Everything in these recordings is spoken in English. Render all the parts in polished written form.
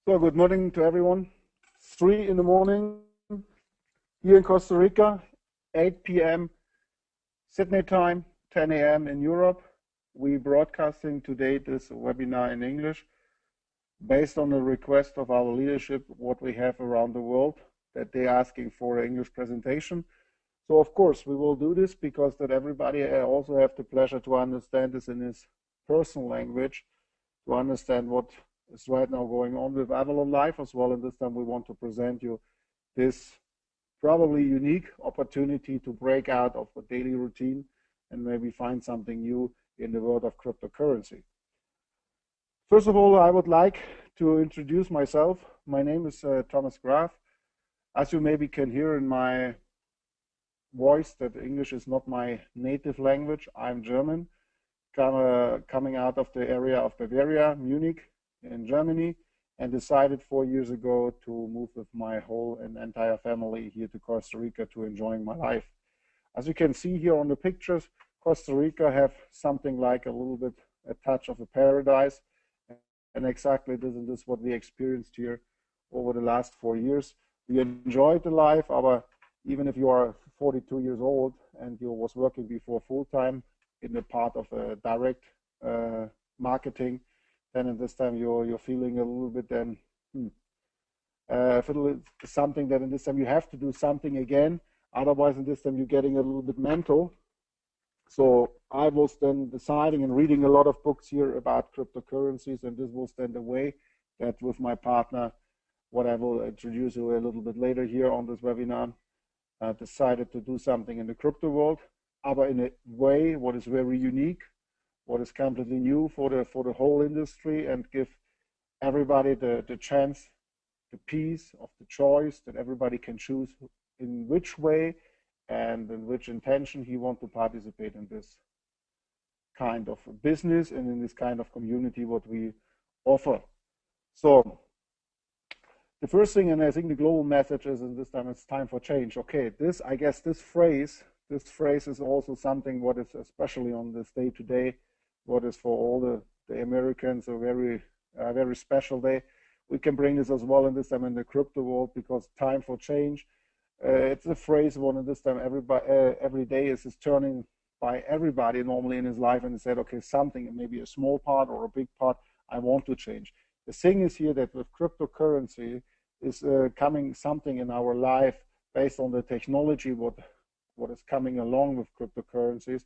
So good morning to everyone. It's 3 in the morning here in Costa Rica, 8 p.m. Sydney time, 10 a.m. in Europe. We're broadcasting today this webinar in English based on the request of our leadership, what we have around the world, that they're asking for an English presentation. So of course we will do this because that everybody also have the pleasure to understand this in his personal language, to understand what is right now going on with Avalon Life as well. And this time we want to present you this probably unique opportunity to break out of the daily routine and maybe find something new in the world of cryptocurrency. First of all, I would like to introduce myself. My name is Thomas Graf. As you maybe can hear in my voice that English is not my native language. I'm German, coming out of the area of Bavaria, Munich in Germany, and decided 4 years ago to move with my whole and entire family here to Costa Rica to enjoying my life. As you can see here on the pictures, Costa Rica have something like a little bit a touch of a paradise, and exactly this is what we experienced here over the last 4 years. We enjoyed the life, even if you are 42 years old and you was working before full-time in the part of direct marketing, then in this time you're feeling a little bit then something that in this time you have to do something again, otherwise in this time you're getting a little bit mental. So I was then deciding and reading a lot of books here about cryptocurrencies, and this was then the way that with my partner, what I will introduce you a little bit later here on this webinar, decided to do something in the crypto world, but in a way what is very unique, what is completely new for the whole industry, and give everybody the chance, the peace of the choice that everybody can choose in which way and in which intention he wants to participate in this kind of business and in this kind of community what we offer. So the first thing, and I think the global message is, in this time, it's time for change. Okay, I guess this phrase is also something what is especially on this day today, what is for all the Americans a very special day. We can bring this as well in this time in the crypto world, because time for change. It's a phrase one in this time every day is turning by everybody normally in his life, and said, okay, something, maybe a small part or a big part, I want to change. The thing is here that with cryptocurrency is coming something in our life based on the technology, what is coming along with cryptocurrencies,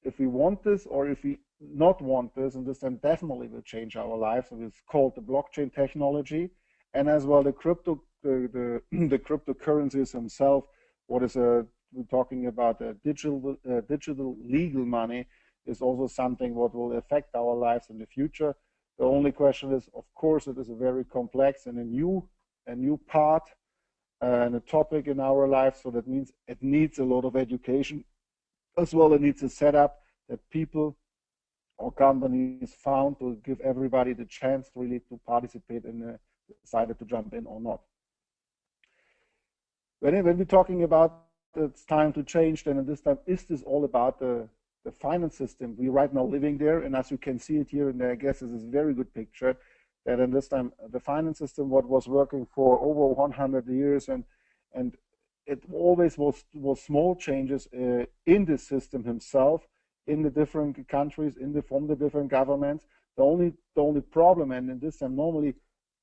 if we want this or if we not want this, and this then definitely will change our lives. And it's called the blockchain technology, and as well the cryptocurrencies themselves. What is we're talking about digital legal money is also something what will affect our lives in the future. The only question is, of course, it is a very complex and a new part and a topic in our life. So that means it needs a lot of education as well. It needs a setup that people or companies found to give everybody the chance really to participate and decided to jump in or not. When we're talking about it's time to change, then in this time, is this all about the finance system we right now living there? And as you can see it here, and I guess this is a very good picture, that in this time the finance system what was working for over 100 years, and it always was small changes in the system himself, in the different countries, from the different governments. The only problem, and in this time normally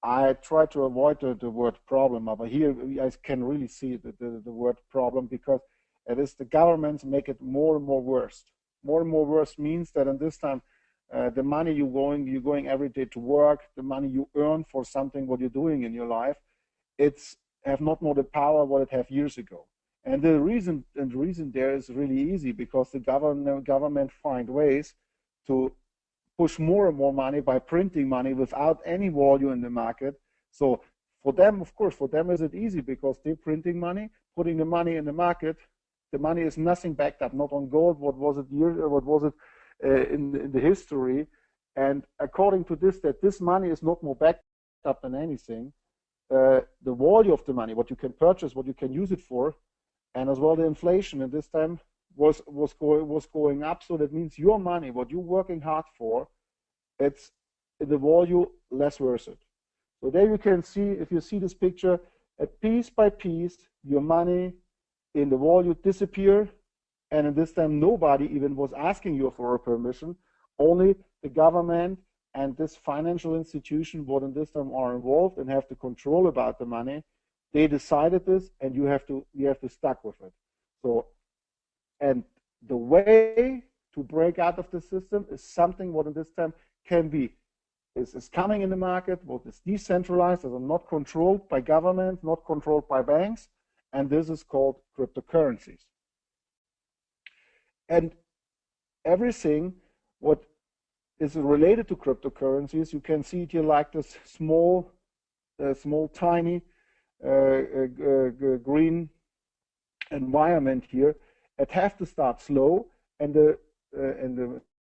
I try to avoid the word problem, but here I can really see the word problem, because it is the governments make it more and more worse. More and more worse means that in this time, the money you're going every day to work, the money you earn for something what you're doing in your life, it's have not more the power what it have years ago. And the reason there is really easy, because the government find ways to push more and more money by printing money without any value in the market. So for them, of course, is it easy, because they're printing money, putting the money in the market. The money is nothing backed up, not on gold. What was it in the history? And according to this money is not more backed up than anything. The value of the money, what you can purchase, what you can use it for, and as well the inflation at this time was going up. So that means your money, what you're working hard for, it's in the value, less worth it. So there you can see, if you see this picture, at piece by piece, your money in the value disappear, and in this time nobody even was asking you for a permission, only the government and this financial institution what in this time are involved and have the control about the money. They decided this, and you have to stuck with it. So, and the way to break out of the system is something what in this time can be is coming in the market, what is decentralized, is not controlled by governments, not controlled by banks, and this is called cryptocurrencies. And everything what is related to cryptocurrencies, you can see it here like this small, tiny green environment here. It has to start slow, and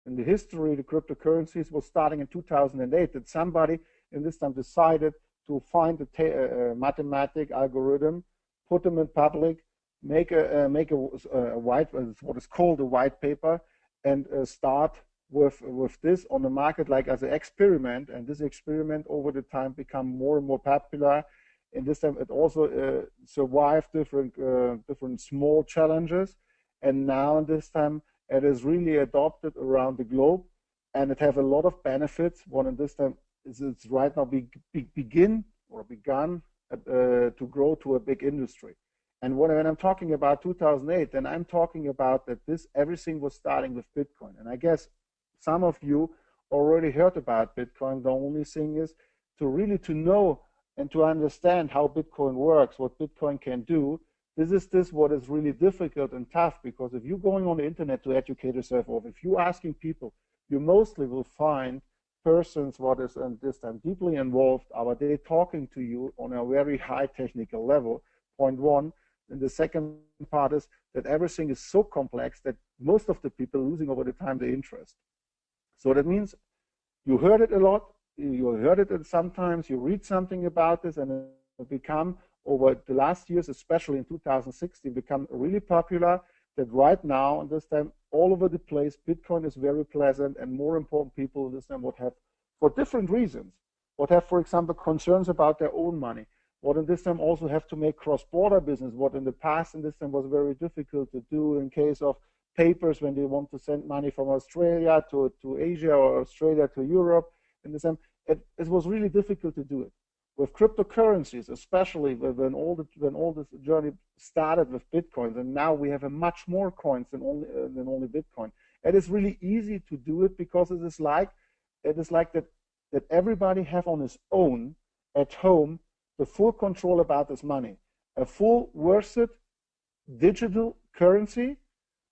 in the history, the cryptocurrencies was starting in 2008. That somebody in this time decided to find a mathematic algorithm, put them in public, make a white, what is called a white paper, and start with this on the market like as an experiment. And this experiment over the time become more and more popular. In this time, it also survived different small challenges, and now in this time it is really adopted around the globe, and it has a lot of benefits. One in this time is it's right now begun to grow to a big industry. And when I'm talking about 2008, then I'm talking about that everything was starting with Bitcoin. And I guess some of you already heard about Bitcoin. The only thing is to know and to understand how Bitcoin works, what Bitcoin can do. This is what is really difficult and tough, because if you're going on the internet to educate yourself, or if you're asking people, you mostly will find persons what is in this time deeply involved, but they're talking to you on a very high technical level, point one. And the second part is that everything is so complex that most of the people are losing over the time the interest. So that means you heard it a lot, you heard it sometimes, you read something about this, and it become over the last years, especially in 2016, become really popular, that right now, and this time, all over the place, Bitcoin is very pleasant, and more important, people this time would have, for different reasons, would have, for example, concerns about their own money, what in this time also have to make cross-border business, what in the past in this time was very difficult to do in case of papers when they want to send money from Australia to Asia, or Australia to Europe. In this time, it was really difficult to do it. With cryptocurrencies, especially when all this journey started with Bitcoin, and now we have a much more coins than only Bitcoin. It is really easy to do it, because it is like that everybody have on his own at home the full control about his money, a full worth digital currency,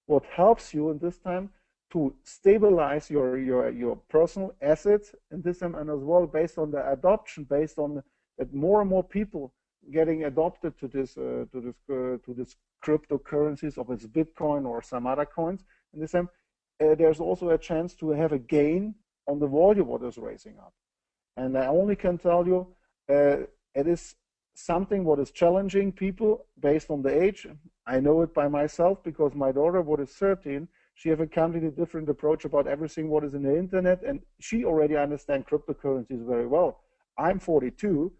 what helps you in this time to stabilize your personal assets in this time, and as well based on the adoption, based on that more and more people getting adopted to this cryptocurrencies, of its Bitcoin or some other coins. In this time, there's also a chance to have a gain on the value what is raising up. And I only can tell you, it is something what is challenging people based on the age. I know it by myself, because my daughter, what is 13, she have a completely different approach about everything what is in the internet, and she already understands cryptocurrencies very well. I'm 42.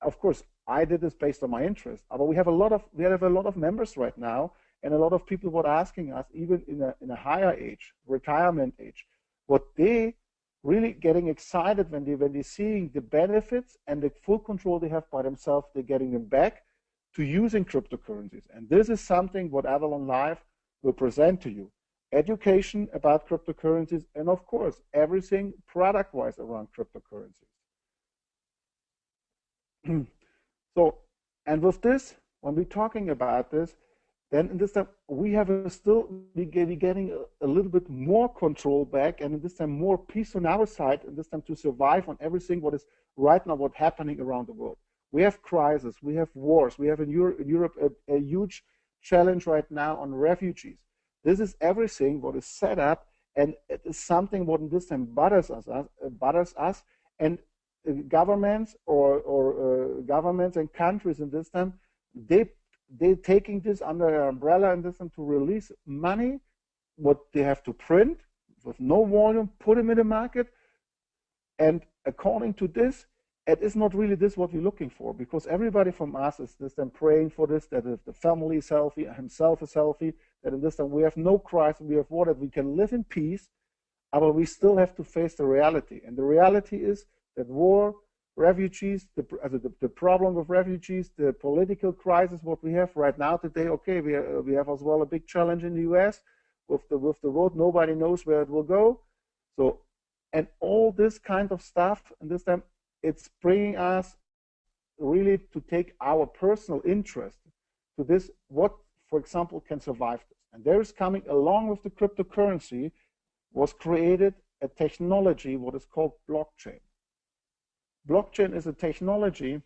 Of course, I did this based on my interest, but we have a lot of members right now, and a lot of people were asking us, even in a higher age, retirement age, what they really getting excited when they're seeing the benefits and the full control they have by themselves. They're getting them back to using cryptocurrencies, and this is something what Avalon Live will present to you: education about cryptocurrencies, and of course everything product-wise around cryptocurrencies. So, and with this, when we're talking about this, then in this time we have be getting a little bit more control back, and in this time more peace on our side, and this time to survive on everything what is right now what's happening around the world. We have crises, we have wars, we have in Europe a huge challenge right now on refugees. This is everything what is set up, and it is something what in this time bothers us, and governments or governments and countries in this time, they're taking this under their umbrella in this time to release money, what they have to print with no volume, put them in the market, And according to this, it is not really this what we're looking for, because everybody from us is this time praying for this, that if the family is healthy, himself is healthy, that in this time we have no crisis, we have water, we can live in peace, but we still have to face the reality. And the reality is that war, refugees, the problem of refugees, the political crisis, what we have right now today, okay, we have as well a big challenge in the US with the road, nobody knows where it will go. So, and all this kind of stuff, and this time it's bringing us really to take our personal interest to this, what, for example, can survive this. And there is coming along with the cryptocurrency, was created a technology, what is called blockchain. Blockchain is a technology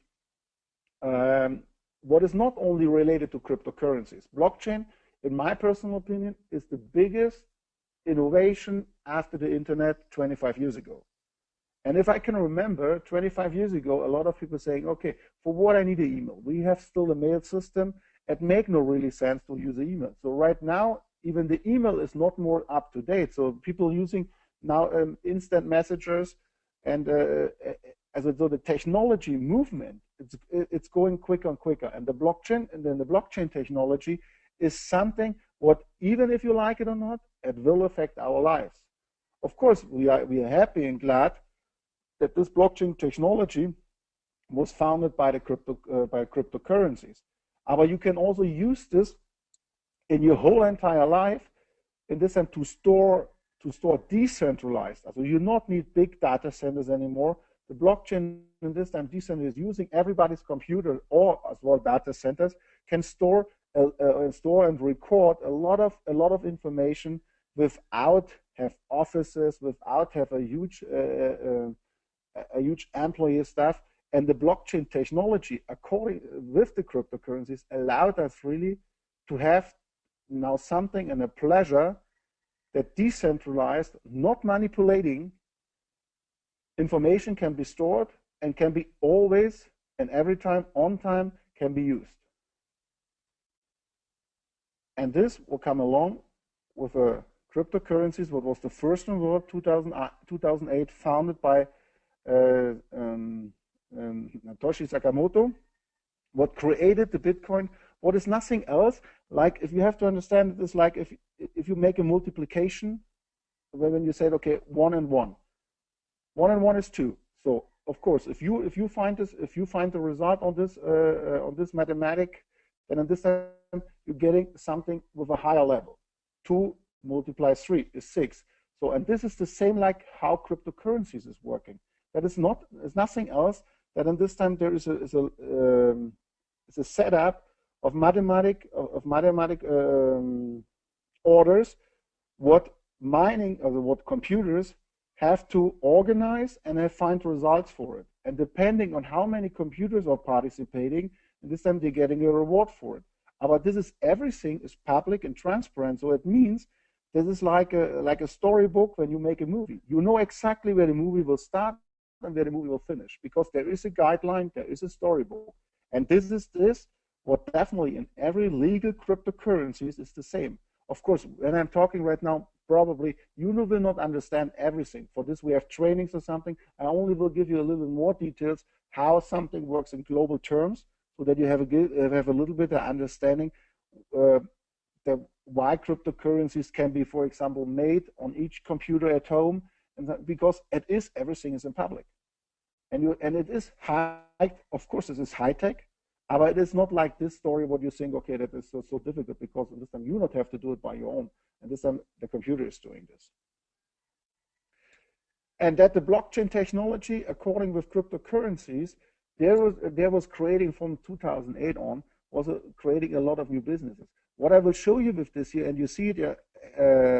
what is not only related to cryptocurrencies. Blockchain, in my personal opinion, is the biggest innovation after the internet 25 years ago. And if I can remember, 25 years ago, a lot of people saying, okay, for what I need an email? We have still a mail system. It makes no really sense to use an email. So right now, even the email is not more up to date. So people using now instant messengers, and so the technology movement, it's going quicker and quicker. And the blockchain, and then the blockchain technology is something what, even if you like it or not, it will affect our lives. Of course, we are happy and glad that this blockchain technology was founded by the cryptocurrencies. But you can also use this in your whole entire life, in this time to store decentralized. So you not need big data centers anymore. The blockchain in this time decentralized, using everybody's computer or as well data centers, can store and record a lot of information without have offices, without have a huge employee staff. And the blockchain technology, according with the cryptocurrencies, allowed us really to have now something and a pleasure that decentralized, not manipulating, information can be stored and can be always and every time on time can be used. And this will come along with cryptocurrencies, what was the first in the world, 2008, founded by Satoshi Sakamoto, what created the Bitcoin, what is nothing else, like, if you have to understand it, is like if you make a multiplication, when you say, okay, 1 and 1. 1 and 1 is 2. So of course, if you find the result on this mathematic, then in this time you're getting something with a higher level. 2 multiplies 3 is 6. So, and this is the same like how cryptocurrencies is working. That is not, it's nothing else that in this time there is a setup of mathematic orders, what mining or what computers have to organize and find results for it. And depending on how many computers are participating, and this time they're getting a reward for it. But this is, everything is public and transparent. So it means this is like a storybook when you make a movie. You know exactly where the movie will start and where the movie will finish, because there is a guideline, there is a storybook. And this is what definitely in every legal cryptocurrencies is the same. Of course, when I'm talking right now, probably you will not understand everything. For this, we have trainings or something. I only will give you a little more details how something works in global terms, so that you have a little bit of understanding why cryptocurrencies can be, for example, made on each computer at home, and that, because everything is in public, and it is high. Of course, this is high tech. But it is not like this story what you think, okay, that is so difficult, because this time you not have to do it by your own, and this time the computer is doing this. And that the blockchain technology, according with cryptocurrencies, there was creating from 2008 on, was creating a lot of new businesses. What I will show you with this here, and you see it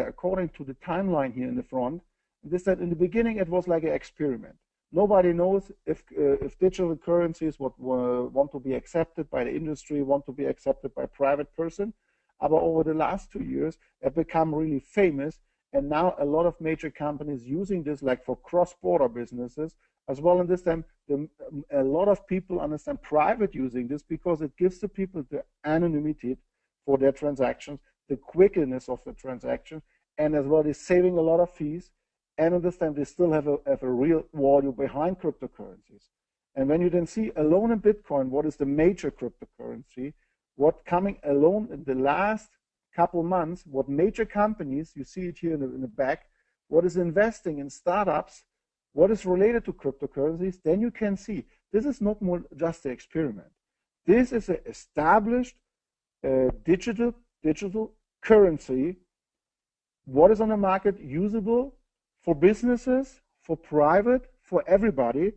according to the timeline here in the front, this that in the beginning it was like an experiment. Nobody knows if digital currencies want to be accepted by the industry, want to be accepted by private person. But over the last 2 years, have become really famous. And now a lot of major companies using this, like for cross-border businesses, as well. And this time, a lot of people understand private using this, because it gives the people the anonymity for their transactions, the quickness of the transaction, and as well is saving a lot of fees. and understand they still have a real value behind cryptocurrencies. And when you then see alone in Bitcoin, what is the major cryptocurrency, what coming alone in the last couple months, what major companies, you see it here in the back, what is investing in startups, what is related to cryptocurrencies, then you can see this is not more just an experiment. This is an established digital currency, what is on the market, usable for businesses, for private, for everybody.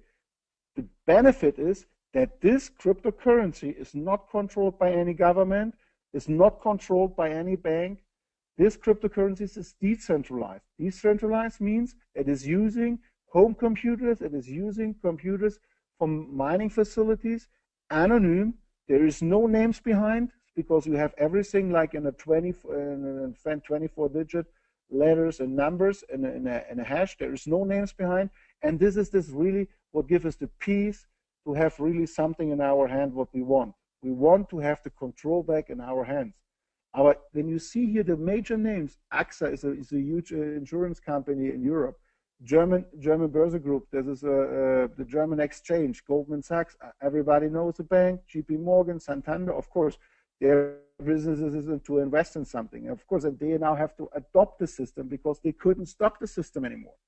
The benefit is that this cryptocurrency is not controlled by any government, is not controlled by any bank. This cryptocurrency is decentralized. Decentralized means it is using home computers, it is using computers from mining facilities, anonym. There is no names behind, because you have everything like in a 24-digit letters and numbers in a hash. There is no names behind, and this is really what gives us the peace to have really something in our hand what we want. We want to have the control back in our hands. When you see here the major names, AXA is a huge insurance company in Europe. German Börse Group, this is the German exchange, Goldman Sachs, everybody knows the bank, JP Morgan, Santander, of course, their business is to invest in something. Of course, and they now have to adopt the system because they couldn't stop the system anymore.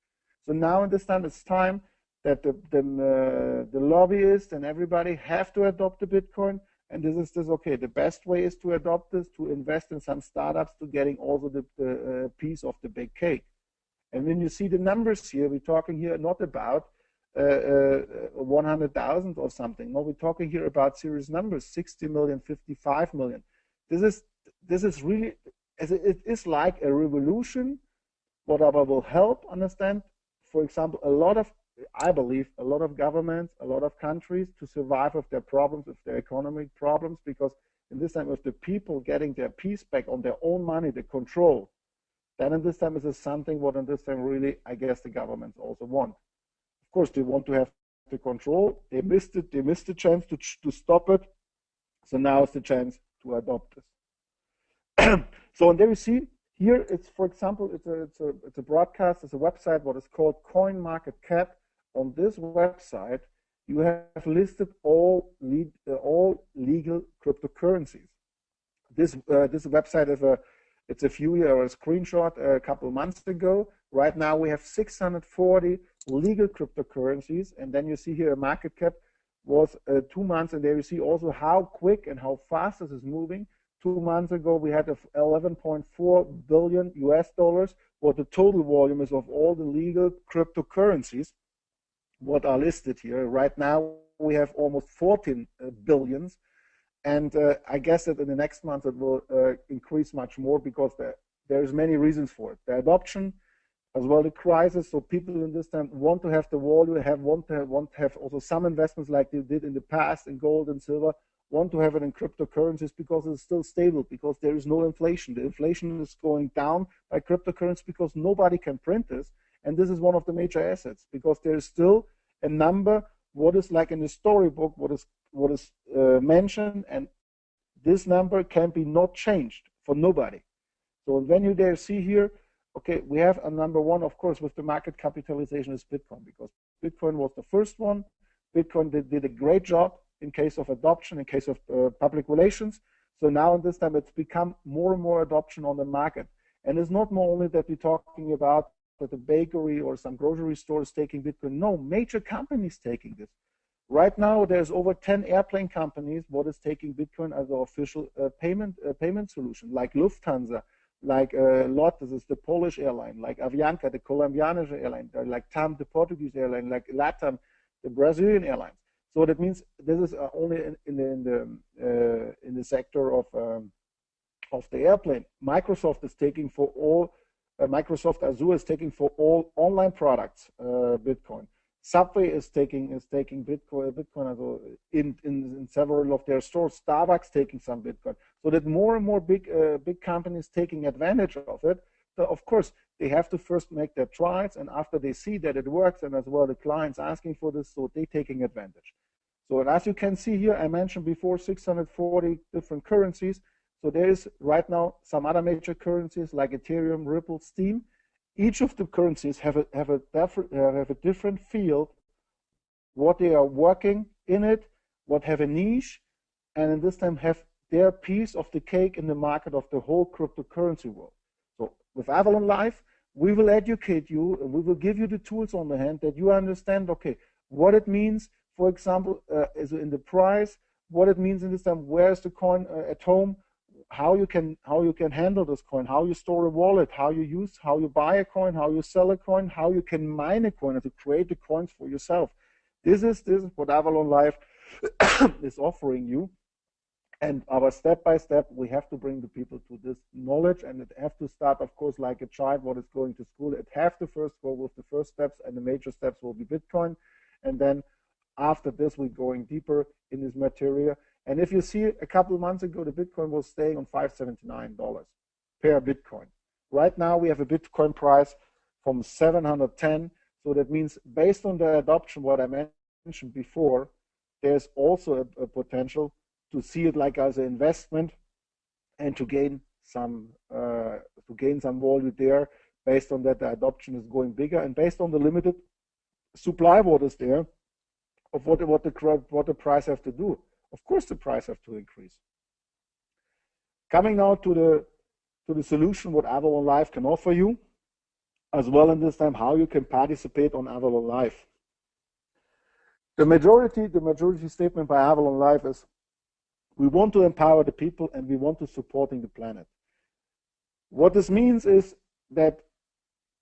So now understand it's time that the lobbyists and everybody have to adopt the Bitcoin. And this is okay. The best way is to adopt this, to invest in some startups, to getting also the piece of the big cake. And when you see the numbers here, we're talking here not about 100,000 or something. No, we're talking here about serious numbers: 60 million, 55 million. This is really, it is like a revolution. What will help understand, for example, I believe a lot of governments, a lot of countries to survive with their problems, with their economic problems, because in this time with the people getting their peace back on their own money, the control, then in this time is something what in this time really, I guess, the governments also want. Of course, they want to have the control. They missed it. They missed the chance to stop it. So now is the chance to adopt this. So and there you see here, it's, for example, it's a broadcast, it's a website what is called CoinMarketCap. On this website, you have listed all legal cryptocurrencies. This website is it's a few years, or a screenshot a couple months ago. Right now we have 640 legal cryptocurrencies, and then you see here a market cap was 2 months, and there you see also how quick and how fast this is moving. 2 months ago we had 11.4 billion US dollars, what the total volume is of all the legal cryptocurrencies what are listed here. Right now we have almost 14 billions, and I guess that in the next month it will increase much more, because there's many reasons for it. The adoption, as well the crisis, so people in this time want to have the value, want to have also some investments like they did in the past in gold and silver, want to have it in cryptocurrencies because it's still stable, because there is no inflation. The inflation is going down by cryptocurrencies because nobody can print this. And this is one of the major assets, because there is still a number, what is like in the storybook, what is mentioned, and this number can be not changed for nobody. So when you there see here, okay, we have a number one, of course, with the market capitalization is Bitcoin, because Bitcoin was the first one. Bitcoin did a great job in case of adoption, in case of public relations. So now in this time, it's become more and more adoption on the market. And it's not more only that we're talking about that the bakery or some grocery stores taking Bitcoin. No, major companies taking this. Right now, there's over 10 airplane companies what is taking Bitcoin as an official payment solution, like Lufthansa, like LOT, this is the Polish airline, like Avianca, the Colombian airline, like TAM, the Portuguese airline, like LATAM, the Brazilian airlines. So that means this is only in the sector of the airplane. Microsoft is taking for all. Microsoft Azure is taking for all online products Bitcoin. Subway is taking Bitcoin in several of their stores. Starbucks taking some Bitcoin. So that more and more big companies taking advantage of it. So of course, they have to first make their trials, and after they see that it works, and as well the clients asking for this, so they're taking advantage. So and as you can see here, I mentioned before 640 different currencies. So there is right now some other major currencies like Ethereum, Ripple, Steam. each of the currencies have a different field, what they are working in it, what have a niche, and in this time have their piece of the cake in the market of the whole cryptocurrency world. So with Avalon Life, we will educate you and we will give you the tools on the hand that you understand, okay, what it means, for example, is in the price, what it means in this time, where's the coin at home, how you can handle this coin, how you store a wallet, how you buy a coin, how you sell a coin, how you can mine a coin and to create the coins for yourself. This is what Avalon Life is offering you. And our step by step, we have to bring the people to this knowledge, and it have to start, of course, like a child what is going to school. It have to first go with the first steps, and the major steps will be Bitcoin. And then after this, we're going deeper in this material. And if you see, a couple of months ago, the Bitcoin was staying on $579 per Bitcoin. Right now, we have a Bitcoin price from 710. So that means based on the adoption, what I mentioned before, there's also a potential to see it like as an investment and to gain some value there. Based on that, the adoption is going bigger, and based on the limited supply what is there of what the price have to do. Of course, the price have to increase. Coming now to the solution what Avalon Life can offer you, as well in this time how you can participate on Avalon Life. The majority statement by Avalon Life is, we want to empower the people and we want to supporting the planet. What this means is that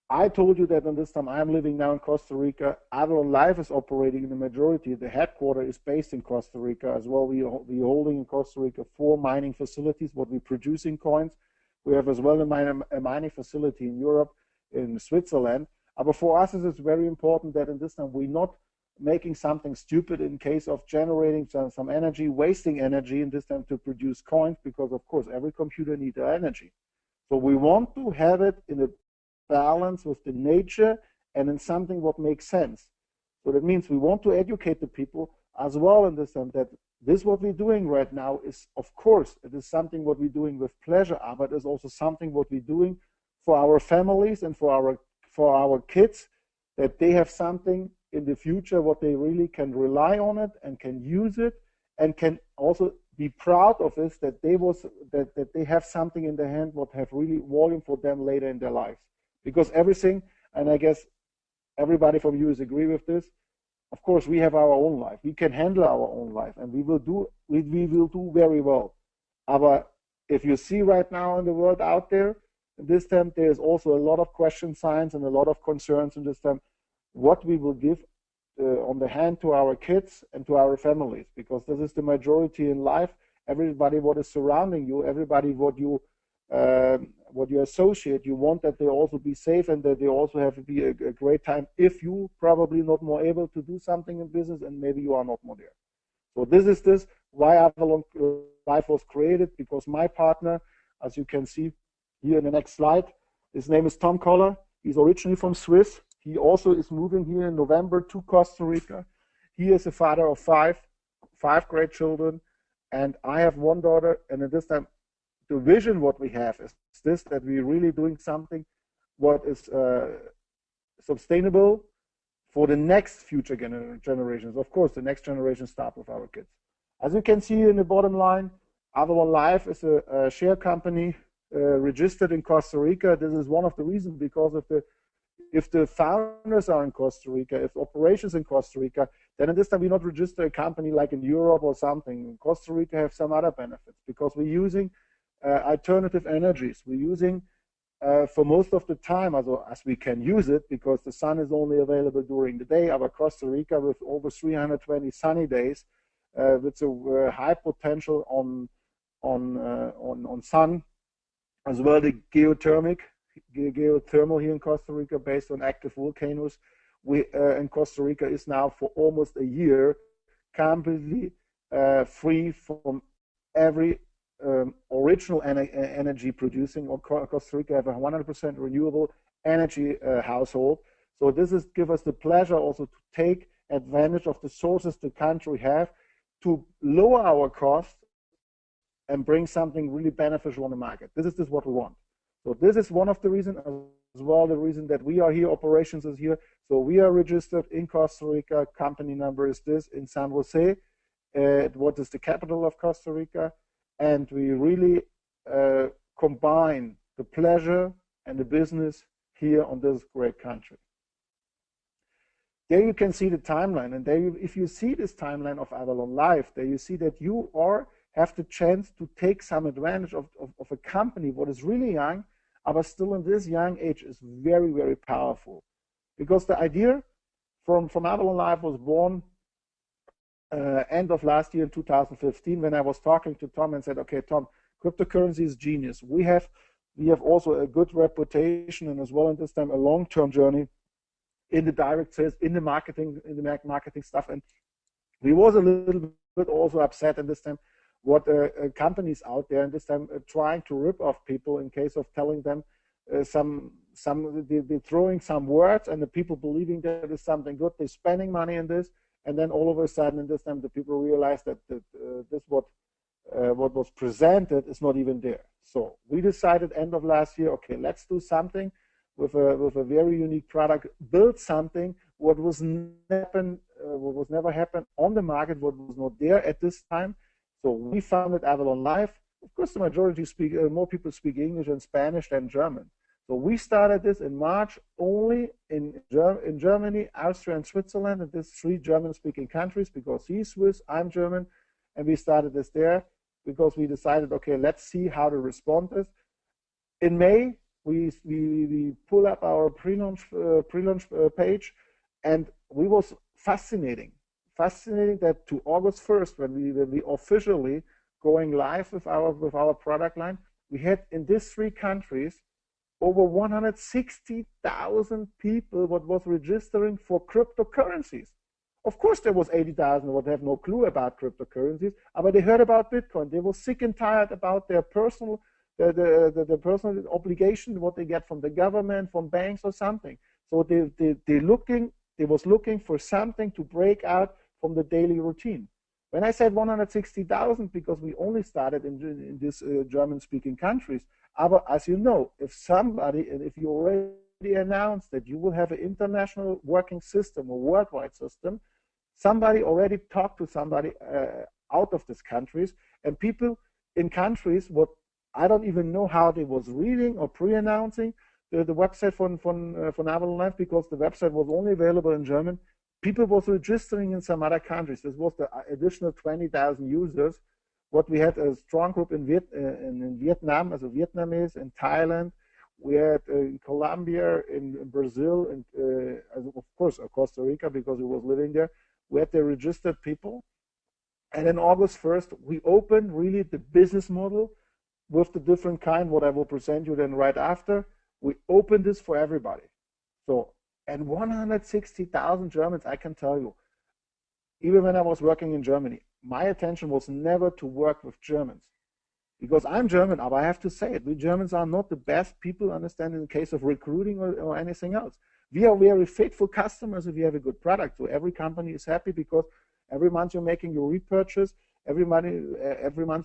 I told you that on this time I'm living now in Costa Rica. Avalon Life is operating in the majority. The headquarters is based in Costa Rica as well. We're holding in Costa Rica 4 mining facilities, what we're producing coins. We have as well a mining facility in Europe, in Switzerland. But for us, it is very important that in this time we're not making something stupid in case of generating some energy, wasting energy in this time to produce coins, because of course every computer needs energy. So we want to have it in a balance with the nature and in something what makes sense. So that means we want to educate the people as well in this time that this what we're doing right now is, of course, it is something what we're doing with pleasure, but it is also something what we're doing for our families and for our kids, that they have something in the future what they really can rely on it and can use it and can also be proud of this, that they have something in their hand what have really volume for them later in their lives. Because everything, and I guess everybody from you is agree with this, of course we have our own life. We can handle our own life and we will do very well. But if you see right now in the world out there, this time there's also a lot of question signs and a lot of concerns in this time what we will give on the hand to our kids and to our families, because this is the majority in life. Everybody what is surrounding you, everybody what you associate, you want that they also be safe and that they also have to be a great time if you probably not more able to do something in business and maybe you are not more there. So this is why Avalon Life was created, because my partner, as you can see here in the next slide, his name is Tom Koller. He's originally from Swiss. He also is moving here in November to Costa Rica. He is a father of five great children, and I have one daughter. And at this time, the vision what we have is this, that we're really doing something what is sustainable for the next future generations. Of course, the next generation start with our kids. As you can see in the bottom line, Avalon Life is a share company registered in Costa Rica. This is one of the reasons, because if the founders are in Costa Rica, if operations in Costa Rica, then at this time we not register a company like in Europe or something. In Costa Rica have some other benefits, because we're using alternative energies. We're using for most of the time as we can use it, because the sun is only available during the day. Our Costa Rica with over 320 sunny days, with a high potential on sun, as well the geothermal here in Costa Rica based on active volcanoes. We in Costa Rica is now for almost a year completely free from every original energy producing. Costa Rica have a 100% renewable energy household. So this is give us the pleasure also to take advantage of the sources the country have to lower our costs and bring something really beneficial on the market. This is what we want. So this is one of the reasons, as well the reason that we are here. Operations is here. So we are registered in Costa Rica. Company number is this in San Jose. What is the capital of Costa Rica? And we really combine the pleasure and the business here on this great country. There you can see the timeline, and there if you see this timeline of Avalon Live, there you see that you have the chance to take some advantage of a company what is really young, but still in this young age is very, very powerful. Because the idea from Avalon Live was born end of last year in 2015, when I was talking to Tom and said, okay, Tom, cryptocurrency is genius. We have also a good reputation and as well in this time a long-term journey in the direct sales, in the marketing stuff. And we was a little bit also upset in this time what companies out there in this time trying to rip off people in case of telling them they're throwing some words and the people believing that is something good. They're spending money in this, and then all of a sudden in this time the people realize that what was presented is not even there. So we decided end of last year, okay, let's do something with a very unique product, build something what was never happened on the market, what was not there at this time. So we founded Avalon Live. Of course, the majority more people speak English and Spanish than German. So we started this in March only in Germany, Austria, and Switzerland, and these 3 German-speaking countries, because he's Swiss, I'm German, and we started this there because we decided, okay, let's see how the response is. In May, we pull up our pre-launch page, and we was fascinating that to August 1st, when we officially going live with our product line, we had in these 3 countries over 160,000 people what was registering for cryptocurrencies. Of course, there was 80,000 who have no clue about cryptocurrencies, but they heard about Bitcoin. They were sick and tired about their personal the personal obligation, what they get from the government, from banks or something. So they was looking for something to break out from the daily routine. When I said 160,000, because we only started in these German-speaking countries, but as you know, if you already announced that you will have an international working system or worldwide system, somebody already talked to somebody out of these countries, and people in countries what I don't even know how they was reading or pre-announcing the website from Avalon Live, because the website was only available in German. People was registering in some other countries. This was the additional 20,000 users. What we had a strong group in Vietnam, as a Vietnamese, in Thailand. We had in Colombia, in Brazil, and of course Costa Rica, because we was living there. We had the registered people. And then August 1st, we opened really the business model with the different kind, what I will present you then right after. We opened this for everybody. So, and 160,000 Germans, I can tell you, even when I was working in Germany, my attention was never to work with Germans. Because I'm German, but I have to say it, we Germans are not the best people, understand, in the case of recruiting or anything else. We are very faithful customers if you have a good product. So every company is happy because every month you're making your repurchase, every month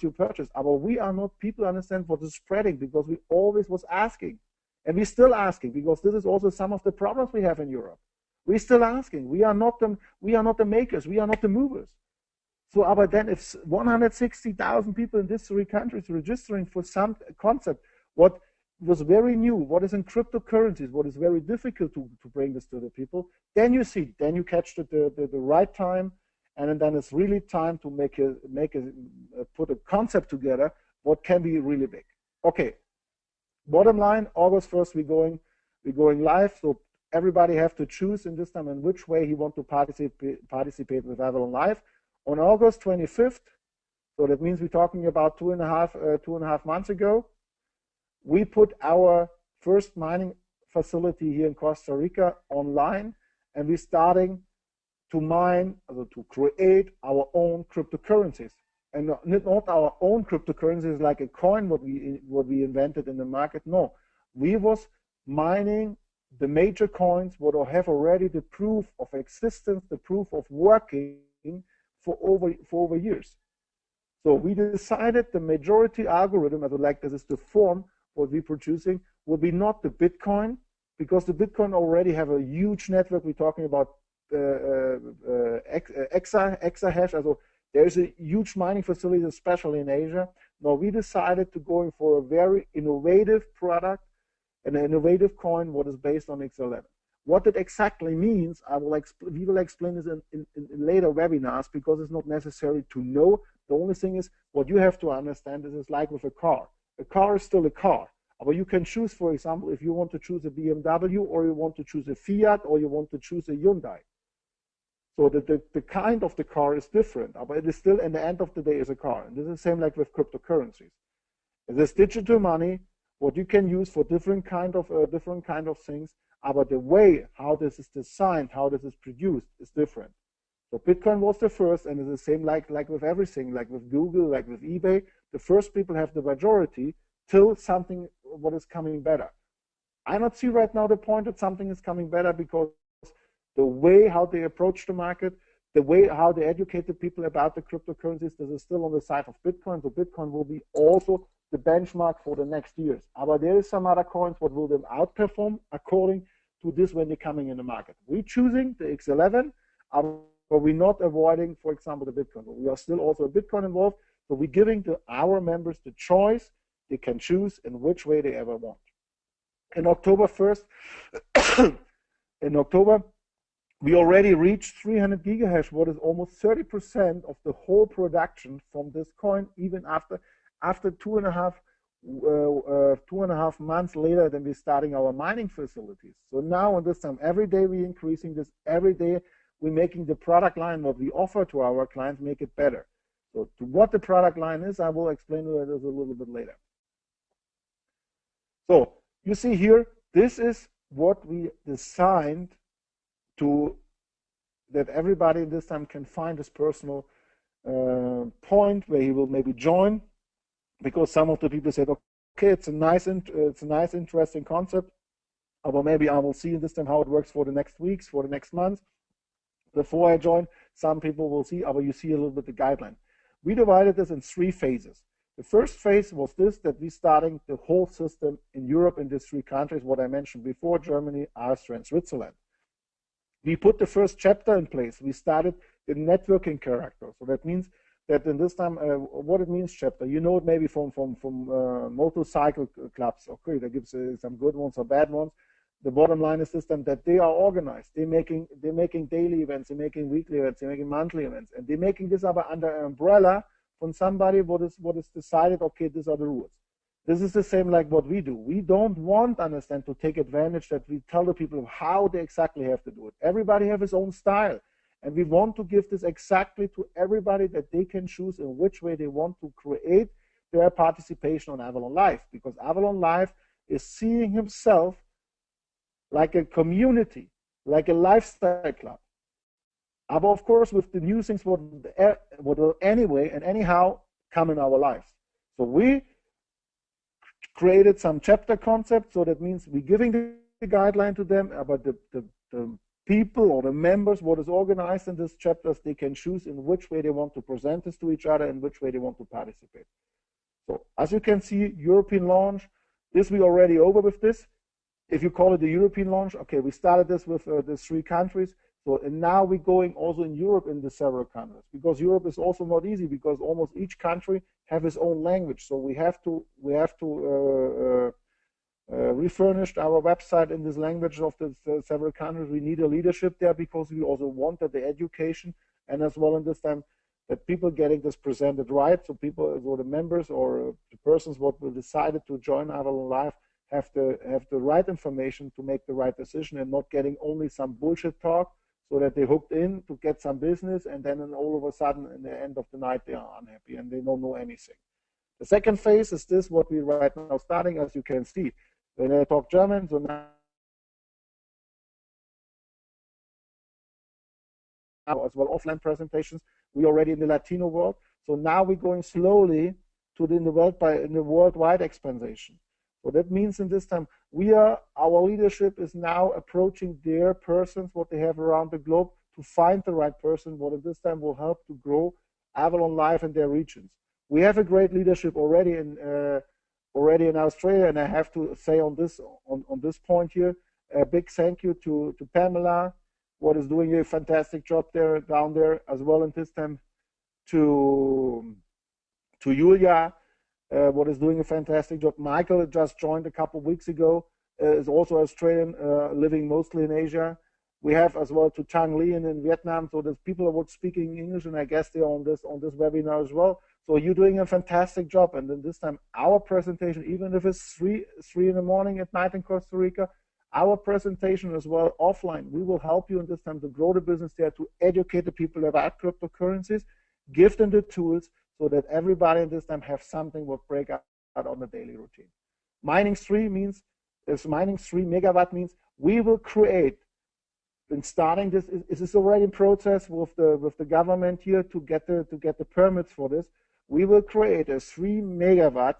you purchase. But we are not people understand what is spreading, because we always was asking. And we're still asking, because this is also some of the problems we have in Europe. We're still asking. We are not the makers. We are not the movers. So, but then if 160,000 people in these 3 countries registering for some concept, what was very new, what is in cryptocurrencies, what is very difficult to bring this to the people, then you catch the right time, and then it's really time to put a concept together what can be really big. Okay, bottom line, August 1st we're going live, so everybody have to choose in this time in which way he want to participate with Avalon Live. On August 25th, so that means we're talking about two and a half months ago, we put our first mining facility here in Costa Rica online, and we're starting to mine, to create our own cryptocurrencies. And not our own cryptocurrencies like a coin, what we invented in the market. No, we was mining the major coins what have already the proof of existence, the proof of working for over years. So we decided the majority algorithm, this is the form what we're producing, will be not the Bitcoin, because the Bitcoin already have a huge network. We're talking about exahash. Also, there's a huge mining facility, especially in Asia. Now we decided to go for a very innovative product, an innovative coin, what is based on X11. What it exactly means, we will explain this in later webinars, because it's not necessary to know. The only thing is, what you have to understand is, it's like with a car. A car is still a car. But you can choose, for example, if you want to choose a BMW, or you want to choose a Fiat, or you want to choose a Hyundai. So the kind of the car is different, but it is still, in the end of the day, is a car. And this is the same like with cryptocurrencies. This digital money, what you can use for different kind of things, but the way how this is designed, how this is produced, is different. So Bitcoin was the first, and it's the same like with everything, like with Google, like with eBay. The first people have the majority till something what is coming better. I not see right now the point that something is coming better, because the way how they approach the market, the way how they educate the people about the cryptocurrencies, this is still on the side of Bitcoin. So Bitcoin will be also the benchmark for the next years. But there is some other coins what will them outperform according to this when they're coming in the market. We're choosing the X11, but we're not avoiding, for example, the Bitcoin. We are still also a Bitcoin involved, so we're giving to our members the choice. They can choose in which way they ever want. In October 1st, in October, we already reached 300 gigahash, what is almost 30% of the whole production from this coin, even after 2.5 months later than we're starting our mining facilities. So now on this time, every day we're increasing this, every day we're making the product line, what we offer to our clients, make it better. So to what the product line is, I will explain to you this a little bit later. So you see here, this is what we designed to, that everybody this time can find his personal point where he will maybe join, because some of the people said, okay, it's a nice, interesting concept, but maybe I will see this time how it works for the next weeks, for the next months. Before I join, some people will see, but you see a little bit the guideline. We divided this in 3 phases. The first phase was this, that we're starting the whole system in Europe in these 3 countries, what I mentioned before, Germany, Austria, and Switzerland. We put the first chapter in place. We started the networking character. So that means that in this time, what it means chapter, you know it maybe from motorcycle clubs. Okay, that gives some good ones or bad ones. The bottom line is this time, that they are organized. They're making daily events, they're making weekly events, they're making monthly events, and they're making this under an umbrella from somebody what is decided. Okay, these are the rules. This is the same like what we do. We don't want, understand, to take advantage that we tell the people how they exactly have to do it. Everybody have his own style. And we want to give this exactly to everybody, that they can choose in which way they want to create their participation on Avalon Live. Because Avalon Live is seeing himself like a community, like a lifestyle club. But of course, with the new things what will anyway and anyhow come in our lives. So we created some chapter concepts, so that means we're giving the guideline to them, but the people or the members, what is organized in these chapters, they can choose in which way they want to present this to each other and which way they want to participate. So as you can see, European launch, this we already over with this. If you call it the European launch, okay, we started this with the 3 countries. So, and now we're going also in Europe in the several countries, because Europe is also not easy, because almost each country have its own language. So we have to refurnish our website in this language of the several countries. We need a leadership there, because we also want that the education, and as well in this time, that people getting this presented right. So people, or the members or the persons what will decided to join Avalon Live have the right information to make the right decision, and not getting only some bullshit talk, so that they hooked in to get some business, and then all of a sudden, in the end of the night, they are unhappy and they don't know anything. The second phase is this, what we right now starting, as you can see. When I talk German, so now as well offline presentations, we already in the Latino world. So now we're going slowly to the worldwide expansion. So that means in this time, our leadership is now approaching their persons, what they have around the globe, to find the right person, what at this time will help to grow Avalon Live in their regions. We have a great leadership already in Australia, and I have to say on this point here, a big thank you to Pamela, what is doing a fantastic job down there, as well in this time to Julia, what is doing a fantastic job. Michael just joined a couple of weeks ago, is also Australian, living mostly in Asia. We have as well to Tang Lien in Vietnam. So there's people who are speaking English, and I guess they're on this webinar as well. So you're doing a fantastic job. And then this time, our presentation, even if it's 3 in the morning at night in Costa Rica, our presentation as well offline, we will help you in this time to grow the business there, to educate the people about cryptocurrencies, give them the tools so that everybody in this time have something what break out on the daily routine. Mining 3 megawatt means we will create, in starting this is already in process with the government here to get the permits for this. We will create a 3 megawatt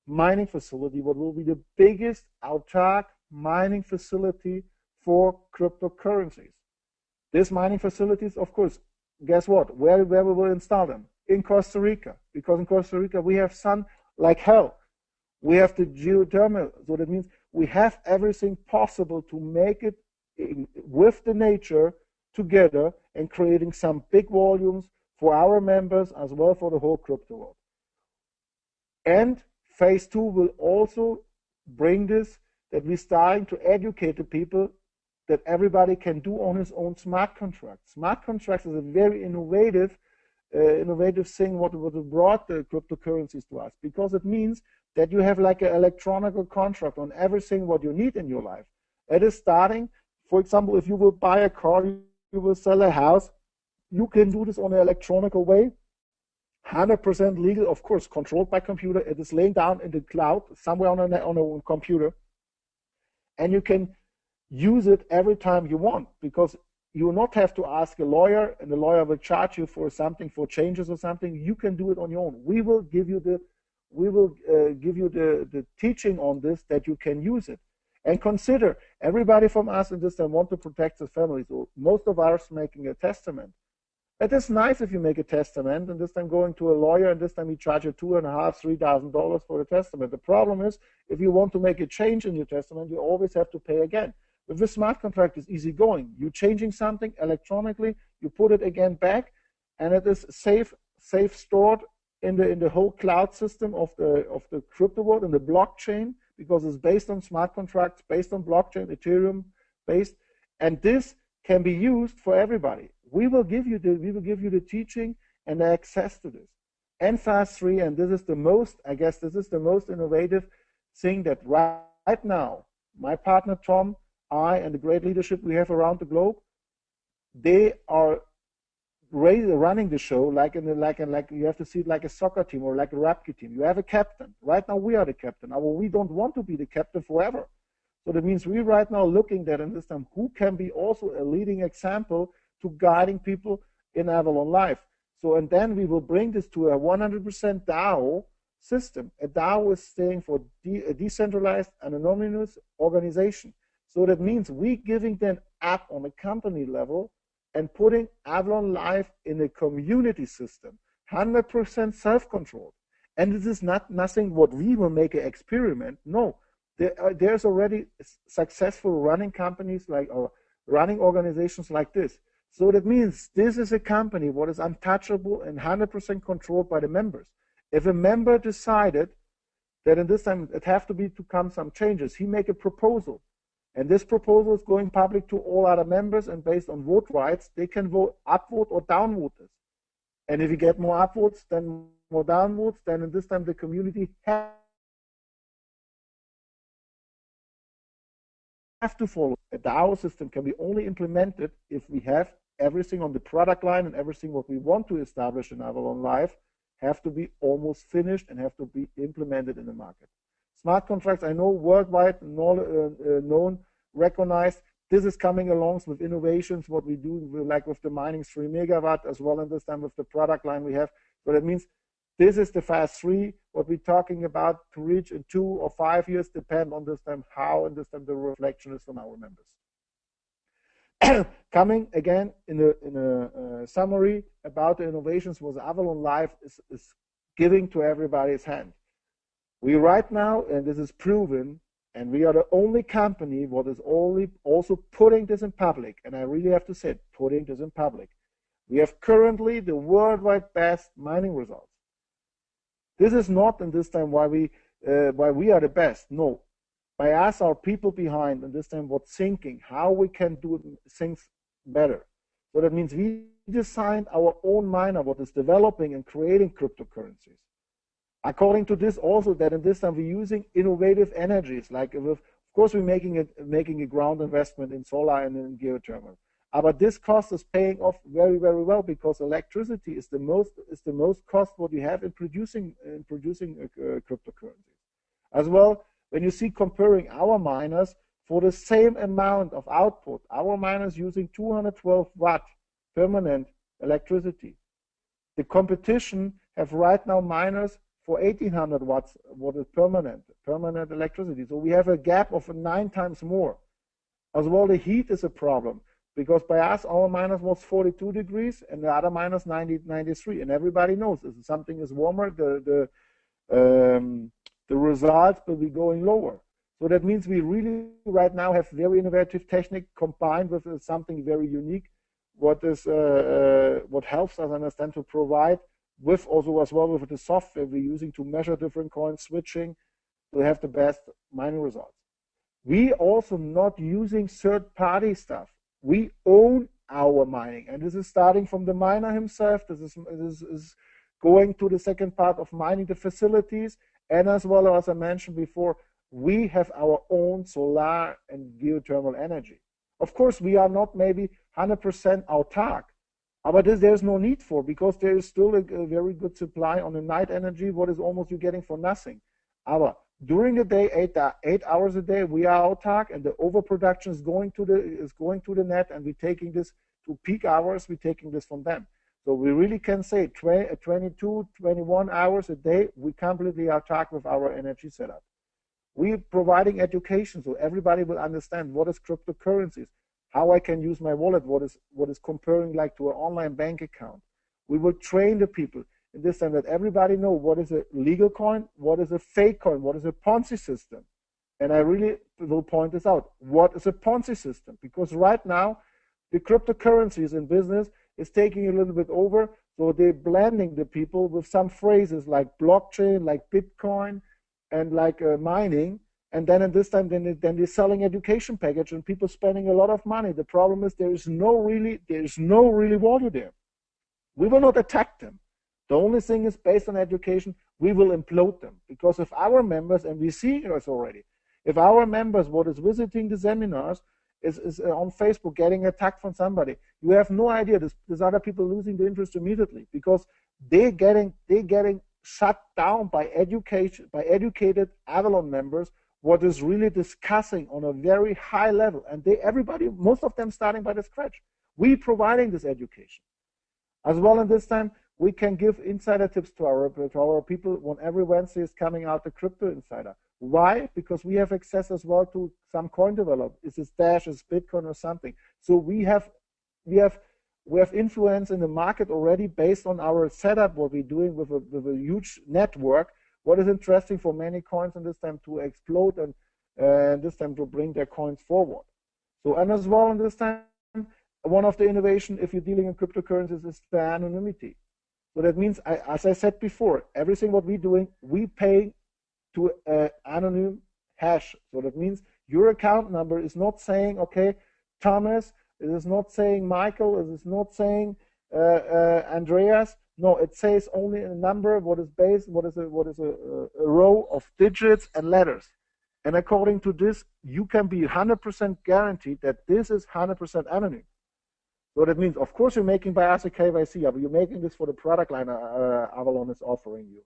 mining facility, what will be the biggest autark mining facility for cryptocurrencies. These mining facilities, of course, guess what? Where we will install them? In Costa Rica, because in Costa Rica we have sun like hell. We have the geothermal, so that means we have everything possible to make it with the nature together and creating some big volumes for our members as well for the whole crypto world. And phase 2 will also bring this, that we're starting to educate the people that everybody can do on his own smart contracts. Smart contracts is a very innovative thing what brought the cryptocurrencies to us, because it means that you have like an electronic contract on everything what you need in your life. It is starting, for example, if you will buy a car, you will sell a house, you can do this on an electronic way, 100% legal, of course, controlled by computer. It is laying down in the cloud somewhere on a computer, and you can use it every time you want, because you will not have to ask a lawyer, and the lawyer will charge you for something, for changes or something. You can do it on your own. We will give you the teaching on this, that you can use it. And consider, everybody from us in this time want to protect the family. So most of us making a testament. It is nice if you make a testament, and this time going to a lawyer, and this time he charges you $2,500, $3,000 for the testament. The problem is, if you want to make a change in your testament, you always have to pay again. With the smart contract, it's easy going. You're changing something electronically, you put it again back, and it is safe stored in the whole cloud system of the crypto world, in the blockchain, because it's based on smart contracts, based on blockchain, Ethereum based, and this can be used for everybody. We will give you the teaching and the access to this. And Phase 3, and this is the most innovative thing that right now, my partner Tom, I, and the great leadership we have around the globe, they are running the show like you have to see it like a soccer team or like a rugby team. You have a captain. Right now we are the captain. We don't want to be the captain forever. So that means we're right now looking at in this time who can be also a leading example to guiding people in Avalon life. So, and then we will bring this to a 100% DAO system. A DAO is staying for a decentralized anonymous organization. So that means we giving them up on a company level and putting Avalon life in a community system, 100% self-controlled. And this is nothing what we will make an experiment. No, there's already successful running companies or running organizations like this. So that means this is a company what is untouchable and 100% controlled by the members. If a member decided that in this time it have to come some changes, he make a proposal. And this proposal is going public to all other members, and based on vote rights, they can vote upvote or downvote this. And if you get more upvotes than more downvotes, then in this time the community have to follow. A DAO system can be only implemented if we have everything on the product line, and everything what we want to establish in Avalon Life have to be almost finished and have to be implemented in the market. Smart contracts, I know worldwide, known, recognized. This is coming along with innovations, what we do, like with the mining 3 megawatt, as well as this time with the product line we have. So that means this is the Phase 3, what we're talking about to reach in 2 or 5 years, depend on this time how and this time the reflection is from our members. Coming again in a summary about the innovations, was Avalon Life is giving to everybody's hand. We right now, and this is proven, And we are the only company what is only also putting this in public. And I really have to say it, putting this in public. We have currently the worldwide best mining results. This is not in this time why we are the best. No, by us, our people behind, and this time what's thinking, how we can do things better. So that means we designed our own miner, what is developing and creating cryptocurrencies. According to this, also that in this time we're using innovative energies, like of course we're making a ground investment in solar and in geothermal. But this cost is paying off very, very well because electricity is the most cost what you have in producing cryptocurrencies. As well, when you see comparing our miners for the same amount of output, our miners using 212 watt permanent electricity. The competition have right now miners for 1800 watts, what is permanent electricity. So we have a gap of 9 times more. As well, the heat is a problem because by us, our minus was 42 degrees and the other minus 93. And everybody knows if something is warmer, the results will be going lower. So that means we really right now have very innovative technique combined with something very unique, what helps us understand to provide with also as well with the software we're using to measure different coin switching to have the best mining results. We also not using third-party stuff. We own our mining, and this is starting from the miner himself. This is going to the second part of mining the facilities, and as well as I mentioned before, we have our own solar and geothermal energy. Of course, we are not maybe 100% autark. But there's no need for, because there is still a very good supply on the night energy, what is almost you're getting for nothing. But during the day, 8 hours a day, we are autark, and the overproduction is going to the net, and we're taking this to peak hours, we're taking this from them. So we really can say 22, 21 hours a day, we completely autark with our energy setup. We're providing education so everybody will understand what is cryptocurrencies, how I can use my wallet, what is comparing like to an online bank account. We will train the people in this time that everybody know what is a legal coin, what is a fake coin, what is a Ponzi system. And I really will point this out. What is a Ponzi system? Because right now, the cryptocurrencies in business is taking a little bit over, so they're blending the people with some phrases like blockchain, like Bitcoin, and like mining. And then at this time, then they're selling education package and people spending a lot of money. The problem is there is no really value there. We will not attack them. The only thing is based on education, we will implode them. Because if our members, and we see this already, if our members, what is visiting the seminars, is on Facebook getting attacked from somebody, you have no idea. There's other people losing the interest immediately because they're getting shut down by educated Avalon members, what is really discussing on a very high level, and everybody, most of them starting by the scratch. We providing this education. As well in this time, we can give insider tips to our people when every Wednesday is coming out the Crypto Insider. Why? Because we have access as well to some coin development. Is it Dash, is Bitcoin or something? So we have influence in the market already based on our setup, what we're doing with a huge network. What is interesting for many coins in this time to explode and this time to bring their coins forward. So, and as well in this time, one of the innovation, if you're dealing in cryptocurrencies, is the anonymity. So that means, as I said before, everything what we're doing, we pay to an anonym hash. So that means your account number is not saying, okay, Thomas, it is not saying Michael, it is not saying Andreas. No, it says only a number, what is a row of digits and letters. And according to this, you can be 100% guaranteed that this is 100% anonym. So that means, of course, you're making by us a KYC, but you're making this for the product line Avalon is offering you.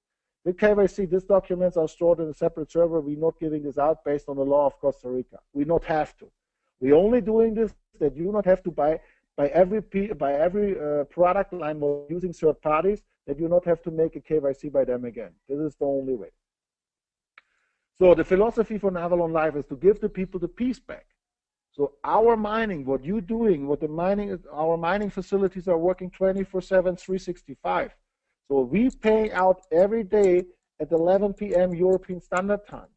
With KYC, these documents are stored in a separate server. We're not giving this out based on the law of Costa Rica. We not have to. We're only doing this that you not have to buy by every product line using third parties, that you not have to make a KYC by them again. This is the only way. So the philosophy for Avalon Live is to give the people the peace back. So our mining, what you're doing, our mining facilities are working 24/7, 365. So we pay out every day at 11 p.m. European Standard Time.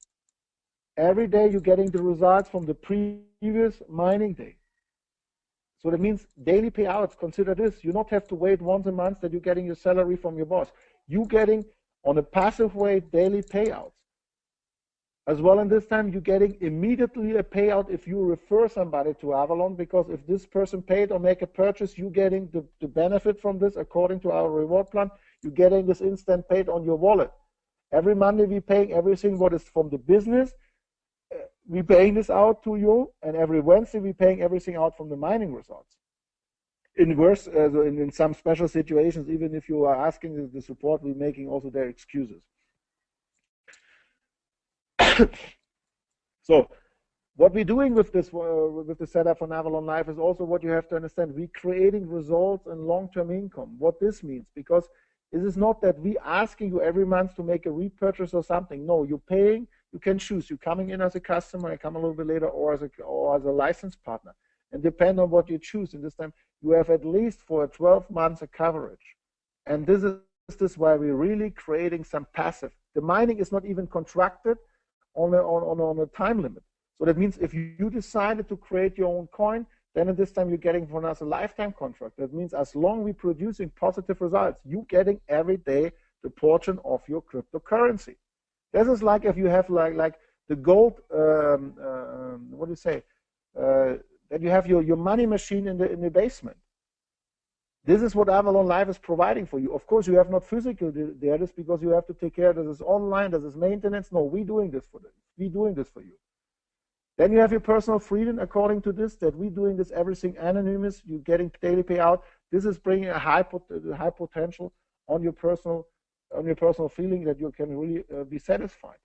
every day you're getting the results from the previous mining day. So that means daily payouts. Consider this. You don't have to wait once a month that you're getting your salary from your boss. You're getting, on a passive way, daily payouts. As well, in this time, you're getting immediately a payout if you refer somebody to Avalon, because if this person paid or make a purchase, you're getting the benefit from this according to our reward plan. You're getting this instant paid on your wallet. Every Monday, we're paying everything what is from the business. We're paying this out to you, and every Wednesday we're paying everything out from the mining results. In some special situations, even if you are asking the support, we're making also their excuses. So, what we're doing with this, with the setup on Avalon Life, is also what you have to understand. We're creating results and long-term income. What this means, because it is not that we're asking you every month to make a repurchase or something. No, you're paying. You can choose. You're coming in as a customer, and come a little bit later, or as a licensed partner. And depend on what you choose. In this time, you have at least for 12 months a coverage. And this is why we're really creating some passive. The mining is not even contracted on a time limit. So that means if you decided to create your own coin, then at this time you're getting from us a lifetime contract. That means as long as we're producing positive results, you're getting every day the portion of your cryptocurrency. This is like if you have like the gold, what do you say, that you have your money machine in the basement. This is what Avalon Life is providing for you. Of course, you have not physical there, this because you have to take care of this online, this is maintenance. No, we're doing this for them. We're doing this for you. Then you have your personal freedom according to this, that we're doing this everything anonymous. You're getting daily payout. This is bringing a high potential on your personal feeling that you can really be satisfied.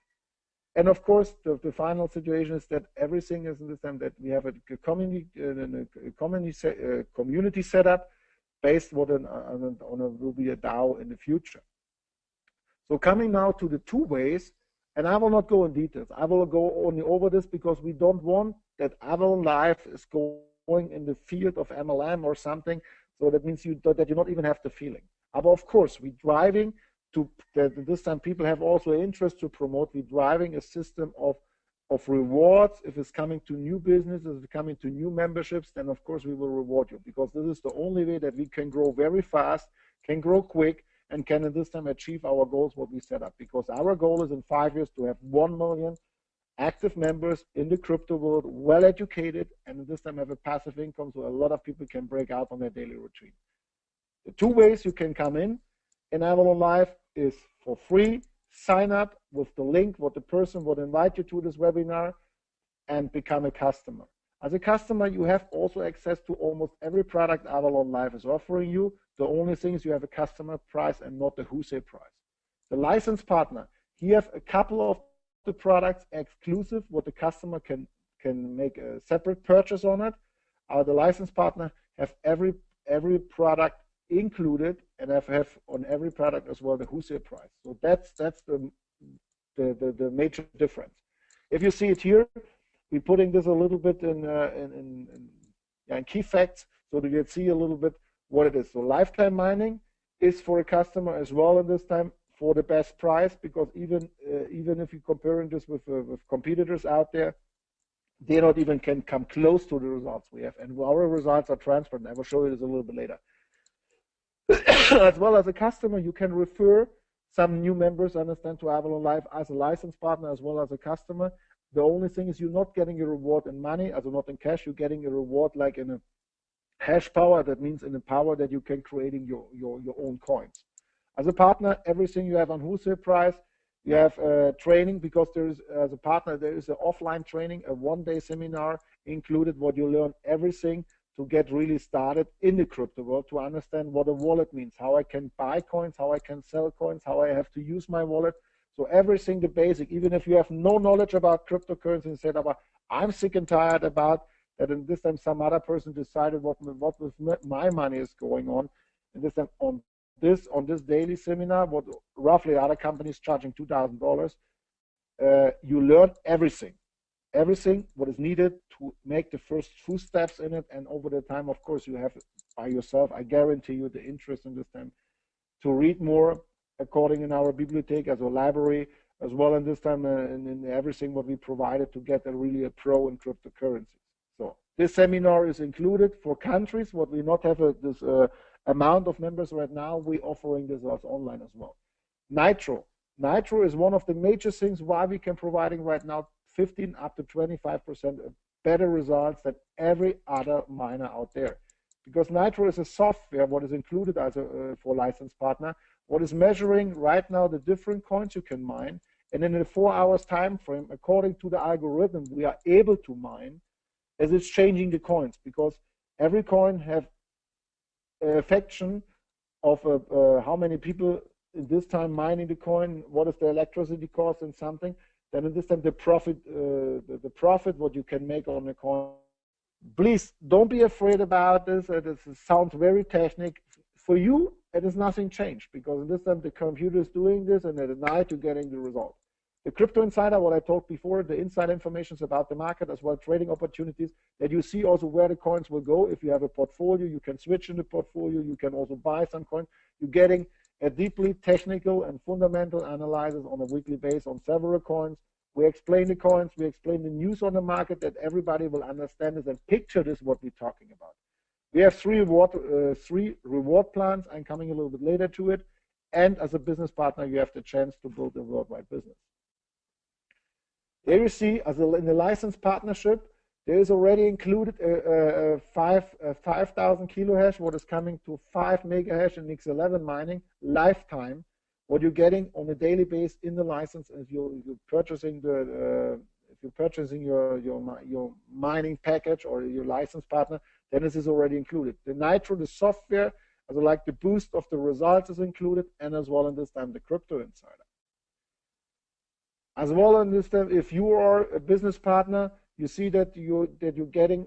And of course, the final situation is that everything is in the time that we have a community set up based on will be a DAO in the future. So coming now to the two ways, and I will not go in details. I will go only over this because we don't want that Avalon Life is going in the field of MLM or something. So that means that you not even have the feeling. But of course, we're driving to that this time people have also an interest to promote. We're driving a system of rewards. If it's coming to new businesses, if it's coming to new memberships, then of course we will reward you, because this is the only way that we can grow very fast, can grow quick, and can at this time achieve our goals what we set up. Because our goal is in 5 years to have 1 million active members in the crypto world, well educated, and at this time have a passive income so a lot of people can break out on their daily routine. The two ways you can come in Avalon Life is for free. Sign up with the link what the person would invite you to this webinar and become a customer. As a customer, you have also access to almost every product Avalon Life is offering you. The only thing is you have a customer price and not the wholesale price. The licensed partner, he have a couple of the products exclusive what the customer can make a separate purchase on it. The licensed partner have every product included, and have on every product as well the wholesale price. So that's the major difference. If you see it here, we're putting this a little bit in key facts so that you can see a little bit what it is. So lifetime mining is for a customer as well in this time for the best price, because even if you're comparing this with competitors out there, they not even can come close to the results we have, and our results are transparent. I will show you this a little bit later. As well as a customer, you can refer some new members, understand, to Avalon Life as a licensed partner as well as a customer. The only thing is you're not getting a reward in money, also not in cash. You're getting a reward like in a hash power. That means in the power that you can creating your own coins. As a partner, everything you have on wholesale price. You have training, because there is, as a partner, there is an offline training, a one-day seminar included, what you learn everything to get really started in the crypto world, to understand what a wallet means, how I can buy coins, how I can sell coins, how I have to use my wallet. So everything, the basic, even if you have no knowledge about cryptocurrency and said, I'm sick and tired about that, and this time some other person decided what with my money is going on, and this time on this daily seminar, what roughly other companies charging $2,000, you learn everything what is needed to make the first few steps in it, and over the time, of course, you have by yourself, I guarantee you, the interest in this time to read more according in our bibliothèque as a library, as well, and this time in everything what we provided to get really a pro in cryptocurrency. So this seminar is included for countries. What we not have this amount of members right now, we're offering this as online as well. Nitro. Nitro is one of the major things why we can providing right now 15 up to 25% better results than every other miner out there. Because Nitro is a software what is included as a for licensed partner, what is measuring right now the different coins you can mine, and in a 4 hours time frame, according to the algorithm, we are able to mine as it's changing the coins, because every coin have a fraction of how many people in this time mining the coin, what is the electricity cost and something, then in this time the profit what you can make on the coin. Please don't be afraid about this. This sounds very technical. For you, it is nothing changed, because in this time the computer is doing this, and at night you're getting the result. The Crypto Insider, what I talked before, the inside information is about the market as well, trading opportunities, that you see also where the coins will go. If you have a portfolio, you can switch in the portfolio. You can also buy some coins. You're getting a deeply technical and fundamental analysis on a weekly basis on several coins. We explain the coins, we explain the news on the market, that everybody will understand this and picture this what we're talking about. We have three reward plans. I'm coming a little bit later to it. And as a business partner, you have the chance to build a worldwide business. There you see, in the license partnership, there is already included 5,000 kilohash, what is coming to 5 megahash in X11 mining lifetime. What you're getting on a daily basis in the license, if you're purchasing your mining package or your license partner, then this is already included. The Nitro, the software, as like the boost of the results is included, and as well in this time the Crypto Insider. As well in this time, if you are a business partner, you see that you're getting.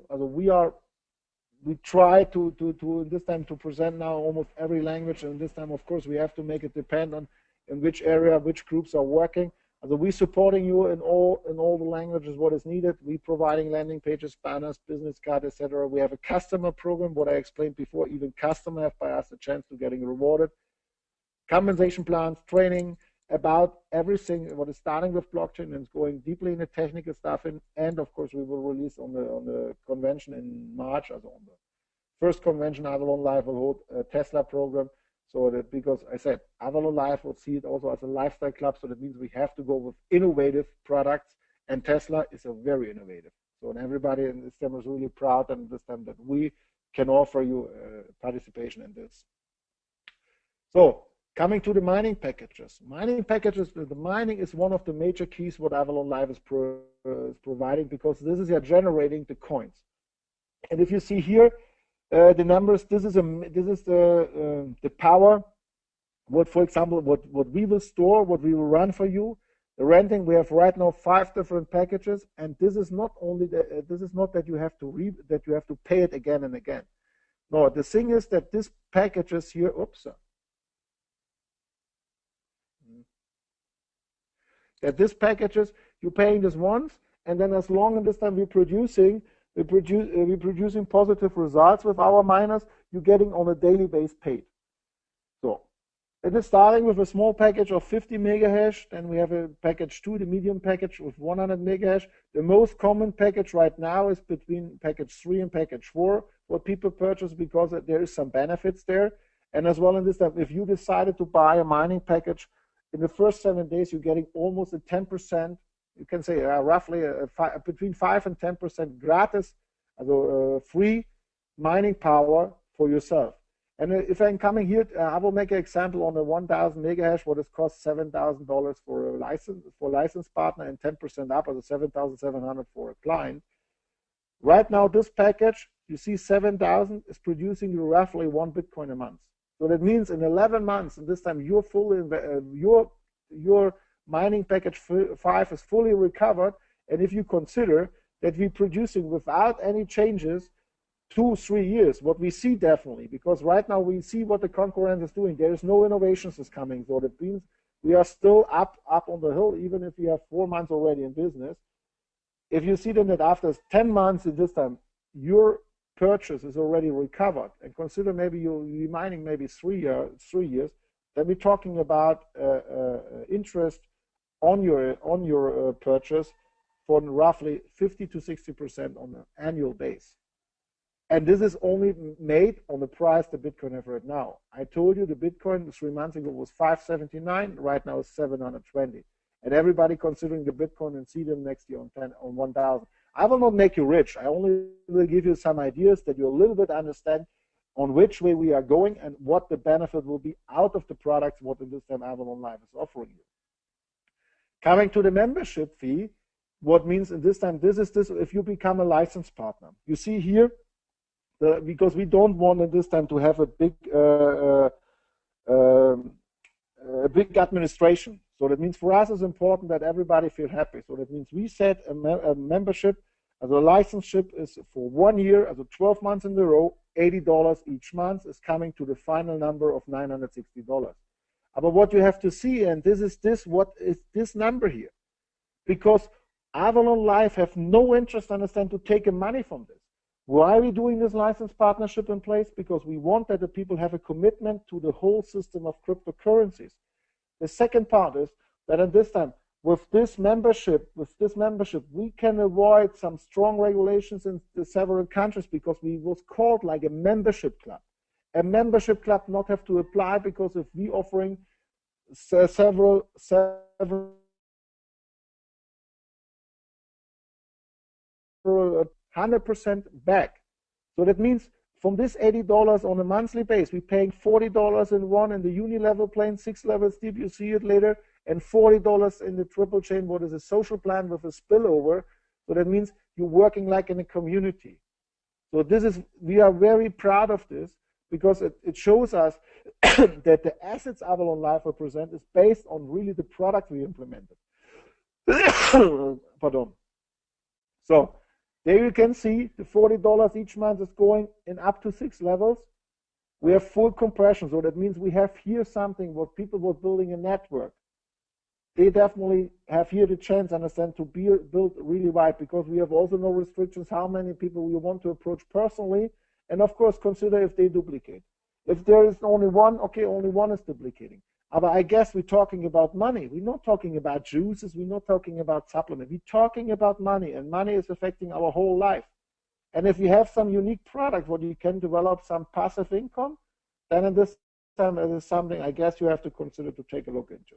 We try to this time to present now almost every language, and this time of course we have to make it depend on in which area which groups are working. We supporting you in all the languages what is needed. We providing landing pages, banners, business card, etc. We have a customer program, what I explained before. Even customers have by us a chance to getting rewarded. Compensation plans, training about everything what is starting with blockchain and is going deeply in the technical stuff, and of course we will release on the convention in March, as on the first convention Avalon Live will hold a Tesla program. So that, because I said Avalon Live will see it also as a lifestyle club, so that means we have to go with innovative products, and Tesla is a very innovative. So and everybody in this time is really proud and understand that we can offer you participation in this. So coming to the mining packages. The mining is one of the major keys what Avalon Live is providing, because this is generating the coins. And if you see here the numbers, this is the power. What, for example, what we will store, what we will run for you. The renting, we have right now 5 different packages, and this is not only this is not that you have to pay it again and again. No, the thing is that this packages here. That this packages, you're paying this once, and then as long as this time we're producing positive results with our miners, you're getting on a daily basis paid. So it is starting with a small package of 50 megahash, then we have a package 2, the medium package with 100 megahash. The most common package right now is between package 3 and package 4, what people purchase, because there is some benefits there. And as well in this time, if you decided to buy a mining package, in the first 7 days, you're getting almost a 10%, you can say roughly between 5 and 10% gratis, free mining power for yourself. And if I'm coming here, I will make an example on a 1,000 megahash, what it costs $7,000 for a license partner, and 10% up, as $7,700 for a client. Right now, this package, you see 7,000 is producing you roughly 1 Bitcoin a month. So that means in 11 months, and this time your mining package 5 is fully recovered. And if you consider that we're producing without any changes 2-3 years, what we see definitely, because right now we see what the concurrent is doing. There is no innovations is coming. So that means we are still up on the hill, even if we have 4 months already in business. If you see then that after 10 months in this time, your purchase is already recovered, and consider maybe you're mining maybe 3 years, then we're talking about interest on your purchase for roughly 50 to 60% on an annual base. And this is only made on the price the Bitcoin have right now. I told you the Bitcoin 3 months ago was 579, right now it's 720. And everybody considering the Bitcoin and see them next year on 1,000. I will not make you rich. I only will give you some ideas that you a little bit understand on which way we are going and what the benefit will be out of the products what in this time Avalon Live is offering you. Coming to the membership fee, what means in this time, this is if you become a licensed partner. You see here, because we don't want at this time to have a big administration. So that means for us it's important that everybody feel happy. So that means we set a membership, as a licenseship is for 1 year, as a 12 months in a row, $80 each month is coming to the final number of $960. But what you have to see, and what is this number here? Because Avalon Live have no interest, understand, to take money from this. Why are we doing this license partnership in place? Because we want that the people have a commitment to the whole system of cryptocurrencies. The second part is that at this time, with this membership, we can avoid some strong regulations in the several countries because we was called like a membership club. A membership club not have to apply because if we offering several 100% back. So that means from this $80 on a monthly base, we're paying $40 in one in the uni-level plane, 6 levels deep, you see it later, and $40 in the triple chain, what is a social plan with a spillover. So that means you're working like in a community. So we are very proud of this because it shows us that the assets Avalon Live represent is based on really the product we implemented. Pardon. So there you can see the $40 each month is going in up to 6 levels. We have full compression, so that means we have here something what people were building a network. They definitely have here the chance, understand, to build really wide because we have also no restrictions how many people we want to approach personally, and of course consider if they duplicate. If there is only one, okay, only one is duplicating. But I guess we're talking about money. We're not talking about juices. We're not talking about supplements. We're talking about money, and money is affecting our whole life. And if you have some unique product where you can develop some passive income, then in this time it is something I guess you have to consider to take a look into.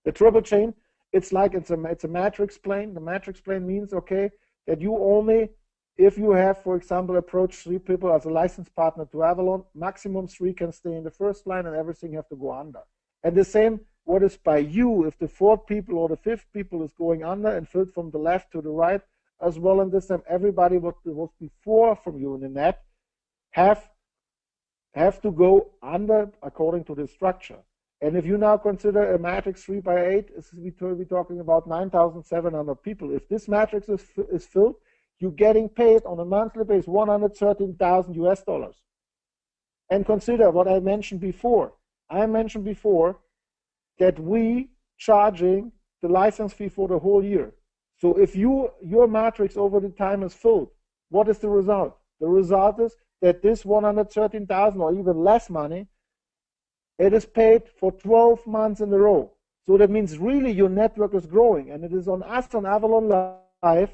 The triple chain, it's a matrix plane. The matrix plane means, okay, that you only, if you have, for example, approached 3 people as a licensed partner to Avalon, maximum 3 can stay in the first line and everything have to go under. And the same, what is by you, if the 4th people or the 5th people is going under and filled from the left to the right, as well in this time, everybody what was before from you in the net have to go under according to the structure. And if you now consider a matrix 3 by 8, we're talking about 9,700 people. If this matrix is filled, you're getting paid on a monthly basis $113,000 US. And consider what I mentioned before. I mentioned before that we charging the license fee for the whole year. So if your matrix over the time is filled, what is the result? The result is that this 113,000 or even less money, it is paid for 12 months in a row. So that means really your network is growing, and it is on us on Avalon Live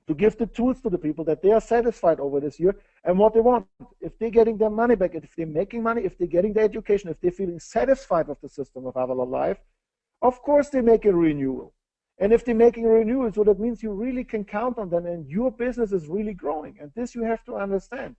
to give the tools to the people that they are satisfied over this year and what they want. If they're getting their money back, if they're making money, if they're getting their education, if they're feeling satisfied with the system of Avalon Live, of course they make a renewal. And if they're making a renewal, so that means you really can count on them and your business is really growing. And this you have to understand.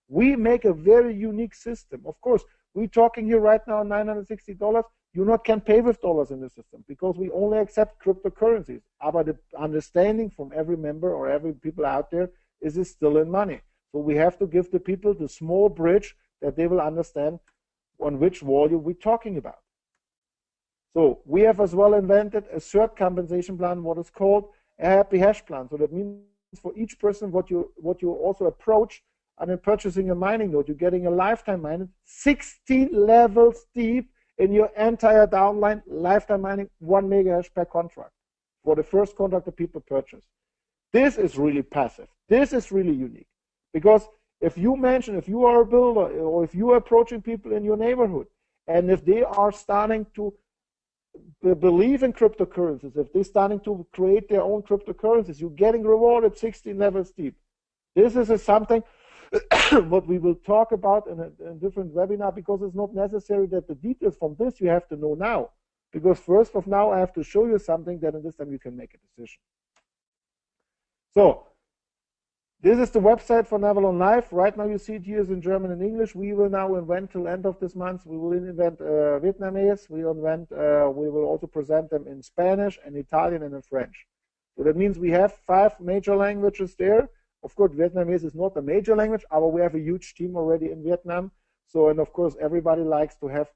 We make a very unique system. Of course, we're talking here right now $960. You not can pay with dollars in the system because we only accept cryptocurrencies. But the understanding from every member or every people out there is it's still in money. So we have to give the people the small bridge that they will understand on which volume we're talking about. So we have as well invented a third compensation plan, what is called a happy hash plan. So that means for each person what you also approach and in purchasing a mining node, you're getting a lifetime mining, 16 levels deep in your entire downline, lifetime mining, 1 mega hash per contract for the first contract that people purchase. This is really passive. This is really unique because if you are a builder or if you are approaching people in your neighborhood and if they are starting to believe in cryptocurrencies, if they're starting to create their own cryptocurrencies, you're getting rewarded 16 levels deep. This is something what we will talk about in a different webinar, because it's not necessary that the details from this you have to know now. Because first of now, I have to show you something that in this time you can make a decision. So this is the website for Avalon Live. Right now you see it here is in German and English. We will now invent till end of this month. We will invent Vietnamese. We will also present them in Spanish and Italian and in French. So that means we have 5 major languages there. Of course, Vietnamese is not a major language, but we have a huge team already in Vietnam. So, and of course, everybody likes to have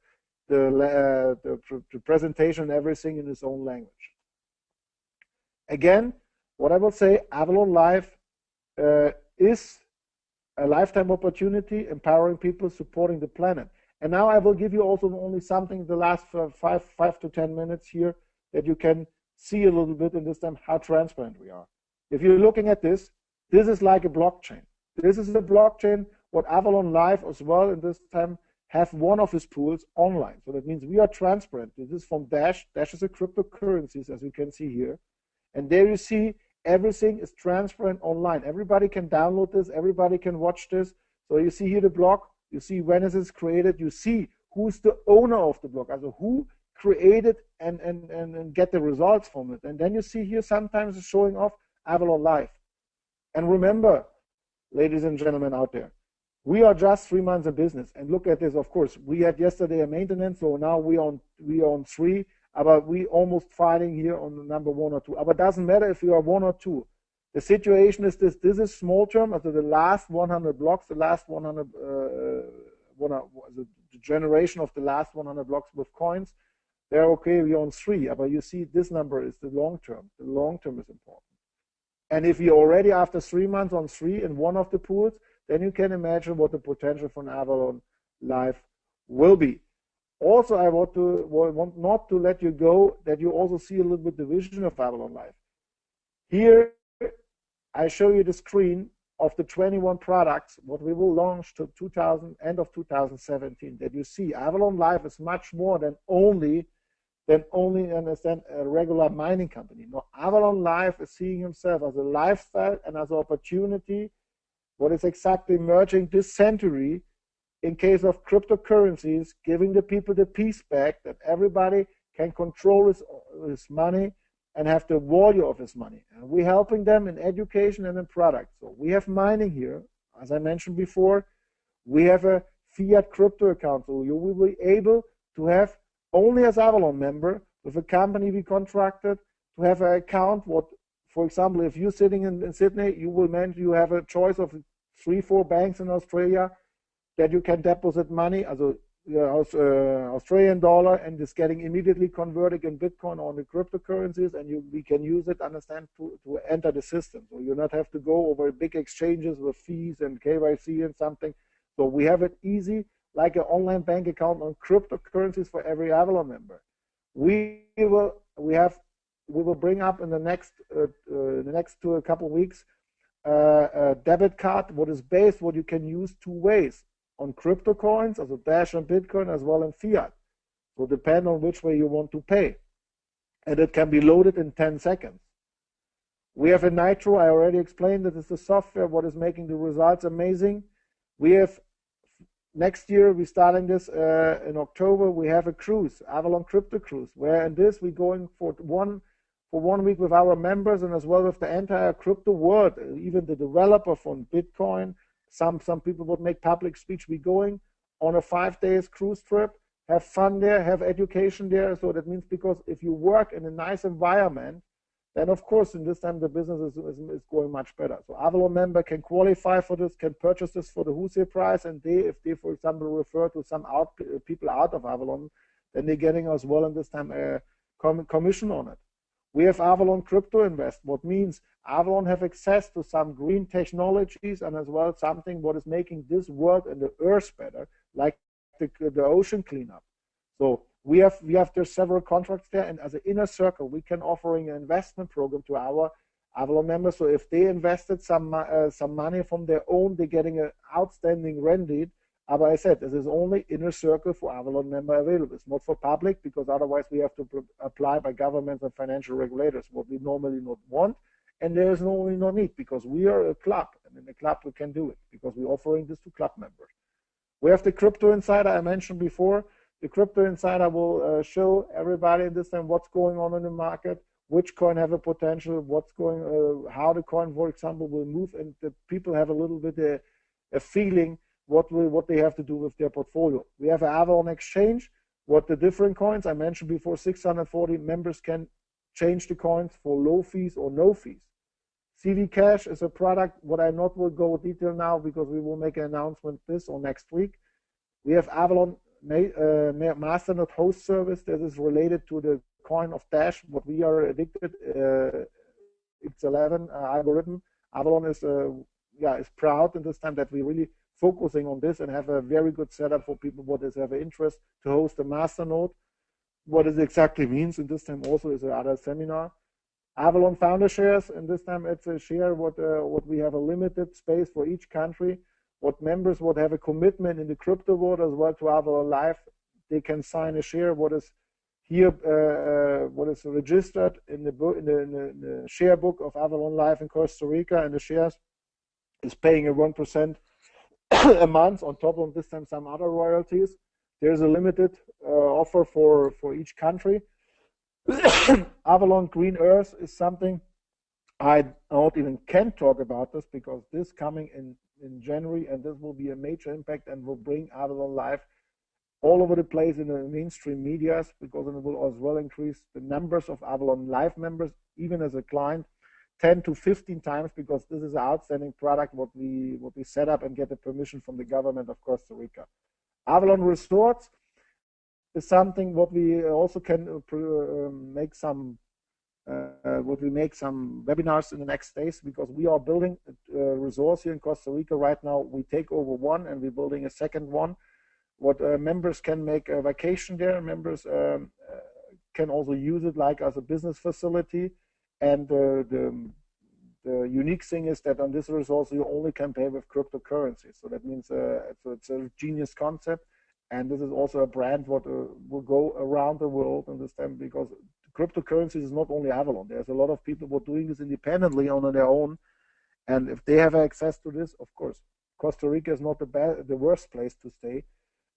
the presentation and everything in his own language. Again, what I will say, Avalon Live is a lifetime opportunity, empowering people, supporting the planet. And now I will give you also only something the last 5 to 10 minutes here that you can see a little bit in this time how transparent we are. If you're looking at this, this is like a blockchain. This is a blockchain what Avalon Live as well in this time have one of his pools online. So that means we are transparent. This is from Dash. Dash is a cryptocurrencies, as you can see here. And there you see everything is transparent online. Everybody can download this. Everybody can watch this. So you see here the block. You see when is it created. You see who's the owner of the block, also who created and get the results from it. And then you see here sometimes it's showing off Avalon Live. And remember, ladies and gentlemen out there, we are just 3 months in business. And look at this, of course. We had yesterday a maintenance, so now we are on 3. But we almost fighting here on the number 1 or 2. But it doesn't matter if you are 1 or 2. The situation is this. This is small term, after the last 100 blocks, the last 100, the generation of the last 100 blocks with coins. They're okay, we're on 3. But you see this number is the long term. The long term is important. And if you're already after 3 months on 3 in one of the pools, then you can imagine what the potential for Avalon Live will be. Also, I want not to let you go that you also see a little bit the vision of Avalon Live. Here, I show you the screen of the 21 products, what we will launch to end of 2017. That you see Avalon Live is much more than only understand a regular mining company. No, Avalon Live is seeing himself as a lifestyle and as an opportunity, what is exactly emerging this century in case of cryptocurrencies, giving the people the peace back, that everybody can control his money and have the value of his money. And we're helping them in education and in products. So we have mining here, as I mentioned before. We have a fiat crypto account, so you will be able to have only as Avalon member with a company we contracted to have an account. What, for example, if you're sitting in Sydney, you have a choice of 3-4 banks in Australia that you can deposit money, also Australian dollar, and it's getting immediately converted in Bitcoin on the cryptocurrencies, and we can use it, to enter the system. So you not have to go over big exchanges with fees and KYC and something. So we have it easy, like an online bank account on cryptocurrencies for every Avalon member. We will bring up in the next couple of weeks a debit card, what you can use 2 ways on crypto coins, also Dash and Bitcoin, as well in fiat. So depend on which way you want to pay, and it can be loaded in 10 seconds. We have a Nitro. I already explained that it's the software what is making the results amazing. We have next year, we're starting this in October. We have a cruise, Avalon Crypto Cruise, where in this we're going for one week with our members and as well with the entire crypto world, even the developer from Bitcoin. Some people would make public speech. We're going on a 5 days cruise trip, have fun there, have education there. So that means, because if you work in a nice environment, then of course in this time the business is going much better. So Avalon member can qualify for this, can purchase this for the wholesale price, and if they, for example, refer to some people out of Avalon, then they're getting as well in this time a commission on it. We have Avalon Crypto Invest, what means Avalon have access to some green technologies and as well something what is making this world and the earth better, like the ocean cleanup. So we have there several contracts there, and as an inner circle, we can offering an investment program to our Avalon members. So if they invested some money from their own, they're getting an outstanding rendite But I said this is only inner circle for Avalon member available. It's not for public because otherwise we have to apply by governments and financial regulators, what we normally not want. And there is normally no need because we are a club, and in the club we can do it because we're offering this to club members. We have the Crypto Insider I mentioned before. The Crypto Insider will show everybody this time what's going on in the market, which coin have a potential, what's going, how the coin, for example, will move, and the people have a little bit a feeling what they have to do with their portfolio. We have an Avalon exchange, what the different coins I mentioned before. 640 members can change the coins for low fees or no fees. CV Cash is a product what I not will go detail now because we will make an announcement this or next week. We have Avalon Masternode host service that is related to the coin of Dash, what we are addicted, X11 algorithm. Avalon is proud in this time that we really focusing on this and have a very good setup for people what is have an interest to host a Masternode. What it exactly means in this time also is another seminar. Avalon founder shares, and this time it's a share what we have a limited space for each country. What members would have a commitment in the crypto world as well to Avalon Live, they can sign a share what is here, what is registered in the share book of Avalon Live in Costa Rica, and the shares is paying a 1% a month on top of this time some other royalties. There's a limited offer for each country. Avalon Green Earth is something I not even can talk about this because this coming in January, and this will be a major impact and will bring Avalon Live all over the place in the mainstream medias because it will as well increase the numbers of Avalon Live members, even as a client, 10 to 15 times because this is an outstanding product what we set up and get the permission from the government of Costa Rica. Avalon Resorts is something what we also can make some webinars in the next days because we are building resorts here in Costa Rica right now. We take over one and we're building a second one. What members can make a vacation there. Members can also use it like as a business facility. And the unique thing is that on this resort you only can pay with cryptocurrency. So that means it's a genius concept. And this is also a brand what will go around the world, understand, because cryptocurrency is not only Avalon. There's a lot of people who are doing this independently on their own. And if they have access to this, of course, Costa Rica is not the worst place to stay.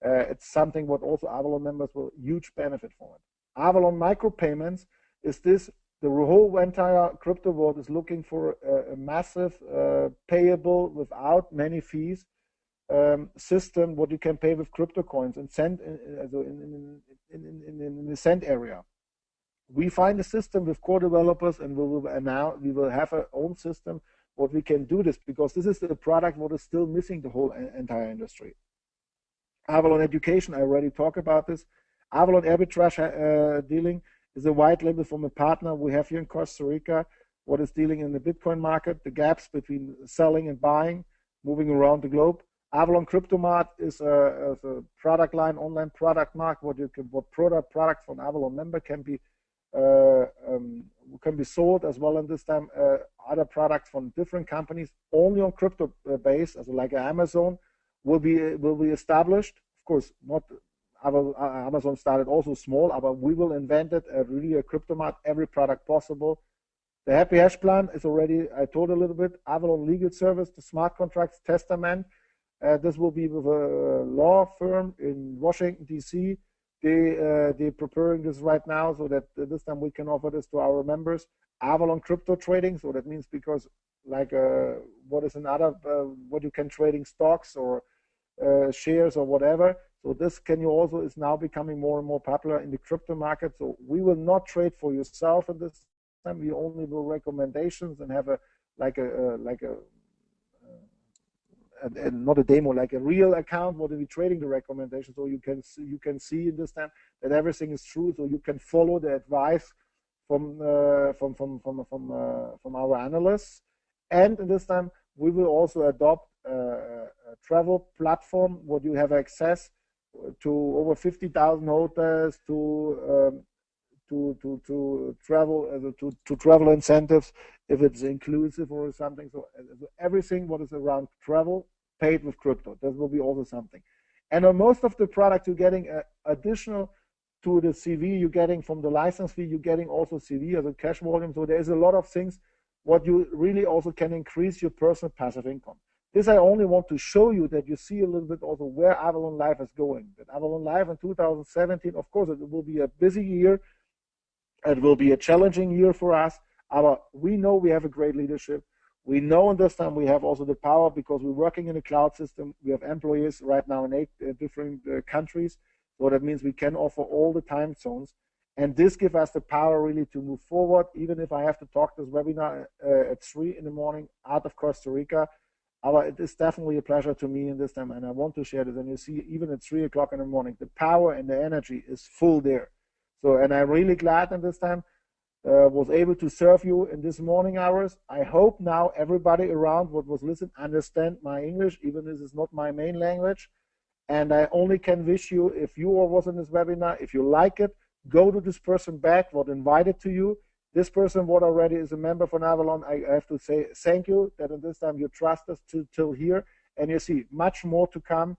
It's something what also Avalon members will huge benefit from it. Avalon micropayments is this, the whole entire crypto world is looking for a massive payable without many fees system what you can pay with crypto coins and send in the cent area. We find a system with core developers and we will have our own system what we can do this because this is the product what is still missing the whole entire industry. Avalon Education, I already talked about this. Avalon Arbitrage dealing is a white label from a partner we have here in Costa Rica, what is dealing in the Bitcoin market, the gaps between selling and buying, moving around the globe. Avalon Cryptomart is a product line, online product market, what products from Avalon member can be sold as well. And this time, other products from different companies only on crypto base, as like Amazon, will be established. Of course, not Amazon started also small, but we will invent it really a Cryptomart, every product possible. The Happy Hash plan is already, I told a little bit. Avalon Legal Service, the smart contracts testament. This will be with a law firm in Washington, D.C. They're preparing this right now so that this time we can offer this to our members. Avalon Crypto Trading, so that means because like what is another, what you can trading stocks or shares or whatever. So this is now becoming more and more popular in the crypto market. So we will not trade for yourself at this time. We only will recommendations and have not a demo, like a real account what we trading the recommendations, so you can see in this time that everything is true, so you can follow the advice from our analysts. And in this time we will also adopt a travel platform what you have access to over 50,000 hotels to travel incentives if it's inclusive or something. So everything what is around travel paid with crypto. That will be also something. And on most of the product, you're getting additional to the CV, you're getting from the license fee, you're getting also CV as a cash volume. So there's a lot of things what you really also can increase your personal passive income. This I only want to show you that you see a little bit also where Avalon Life is going. That Avalon Life in 2017, of course, it will be a busy year. It will be a challenging year for us. But we know we have a great leadership. We know in this time we have also the power because we're working in a cloud system. We have employees right now in 8 different countries. So that means we can offer all the time zones. And this gives us the power really to move forward, even if I have to talk this webinar at 3 in the morning out of Costa Rica. It is definitely a pleasure to me in this time, and I want to share this. And you see, even at 3 o'clock in the morning, the power and the energy is full there. So, and I'm really glad in this time was able to serve you in this morning hours. I hope now everybody around what was listening understand my English, even if this is not my main language. And I only can wish you, if you was in this webinar, if you like it, go to this person back, what invited to you. This person, what already is a member from Avalon, I have to say thank you that in this time you trust us till here. And you see much more to come.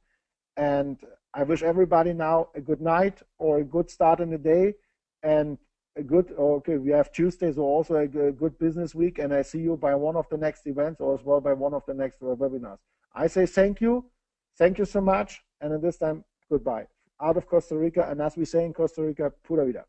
And I wish everybody now a good night or a good start in the day and a good, okay, we have Tuesdays or also a good business week. And I see you by one of the next events or as well by one of the next webinars. I say thank you. Thank you so much. And at this time, goodbye. Out of Costa Rica. And as we say in Costa Rica, pura vida.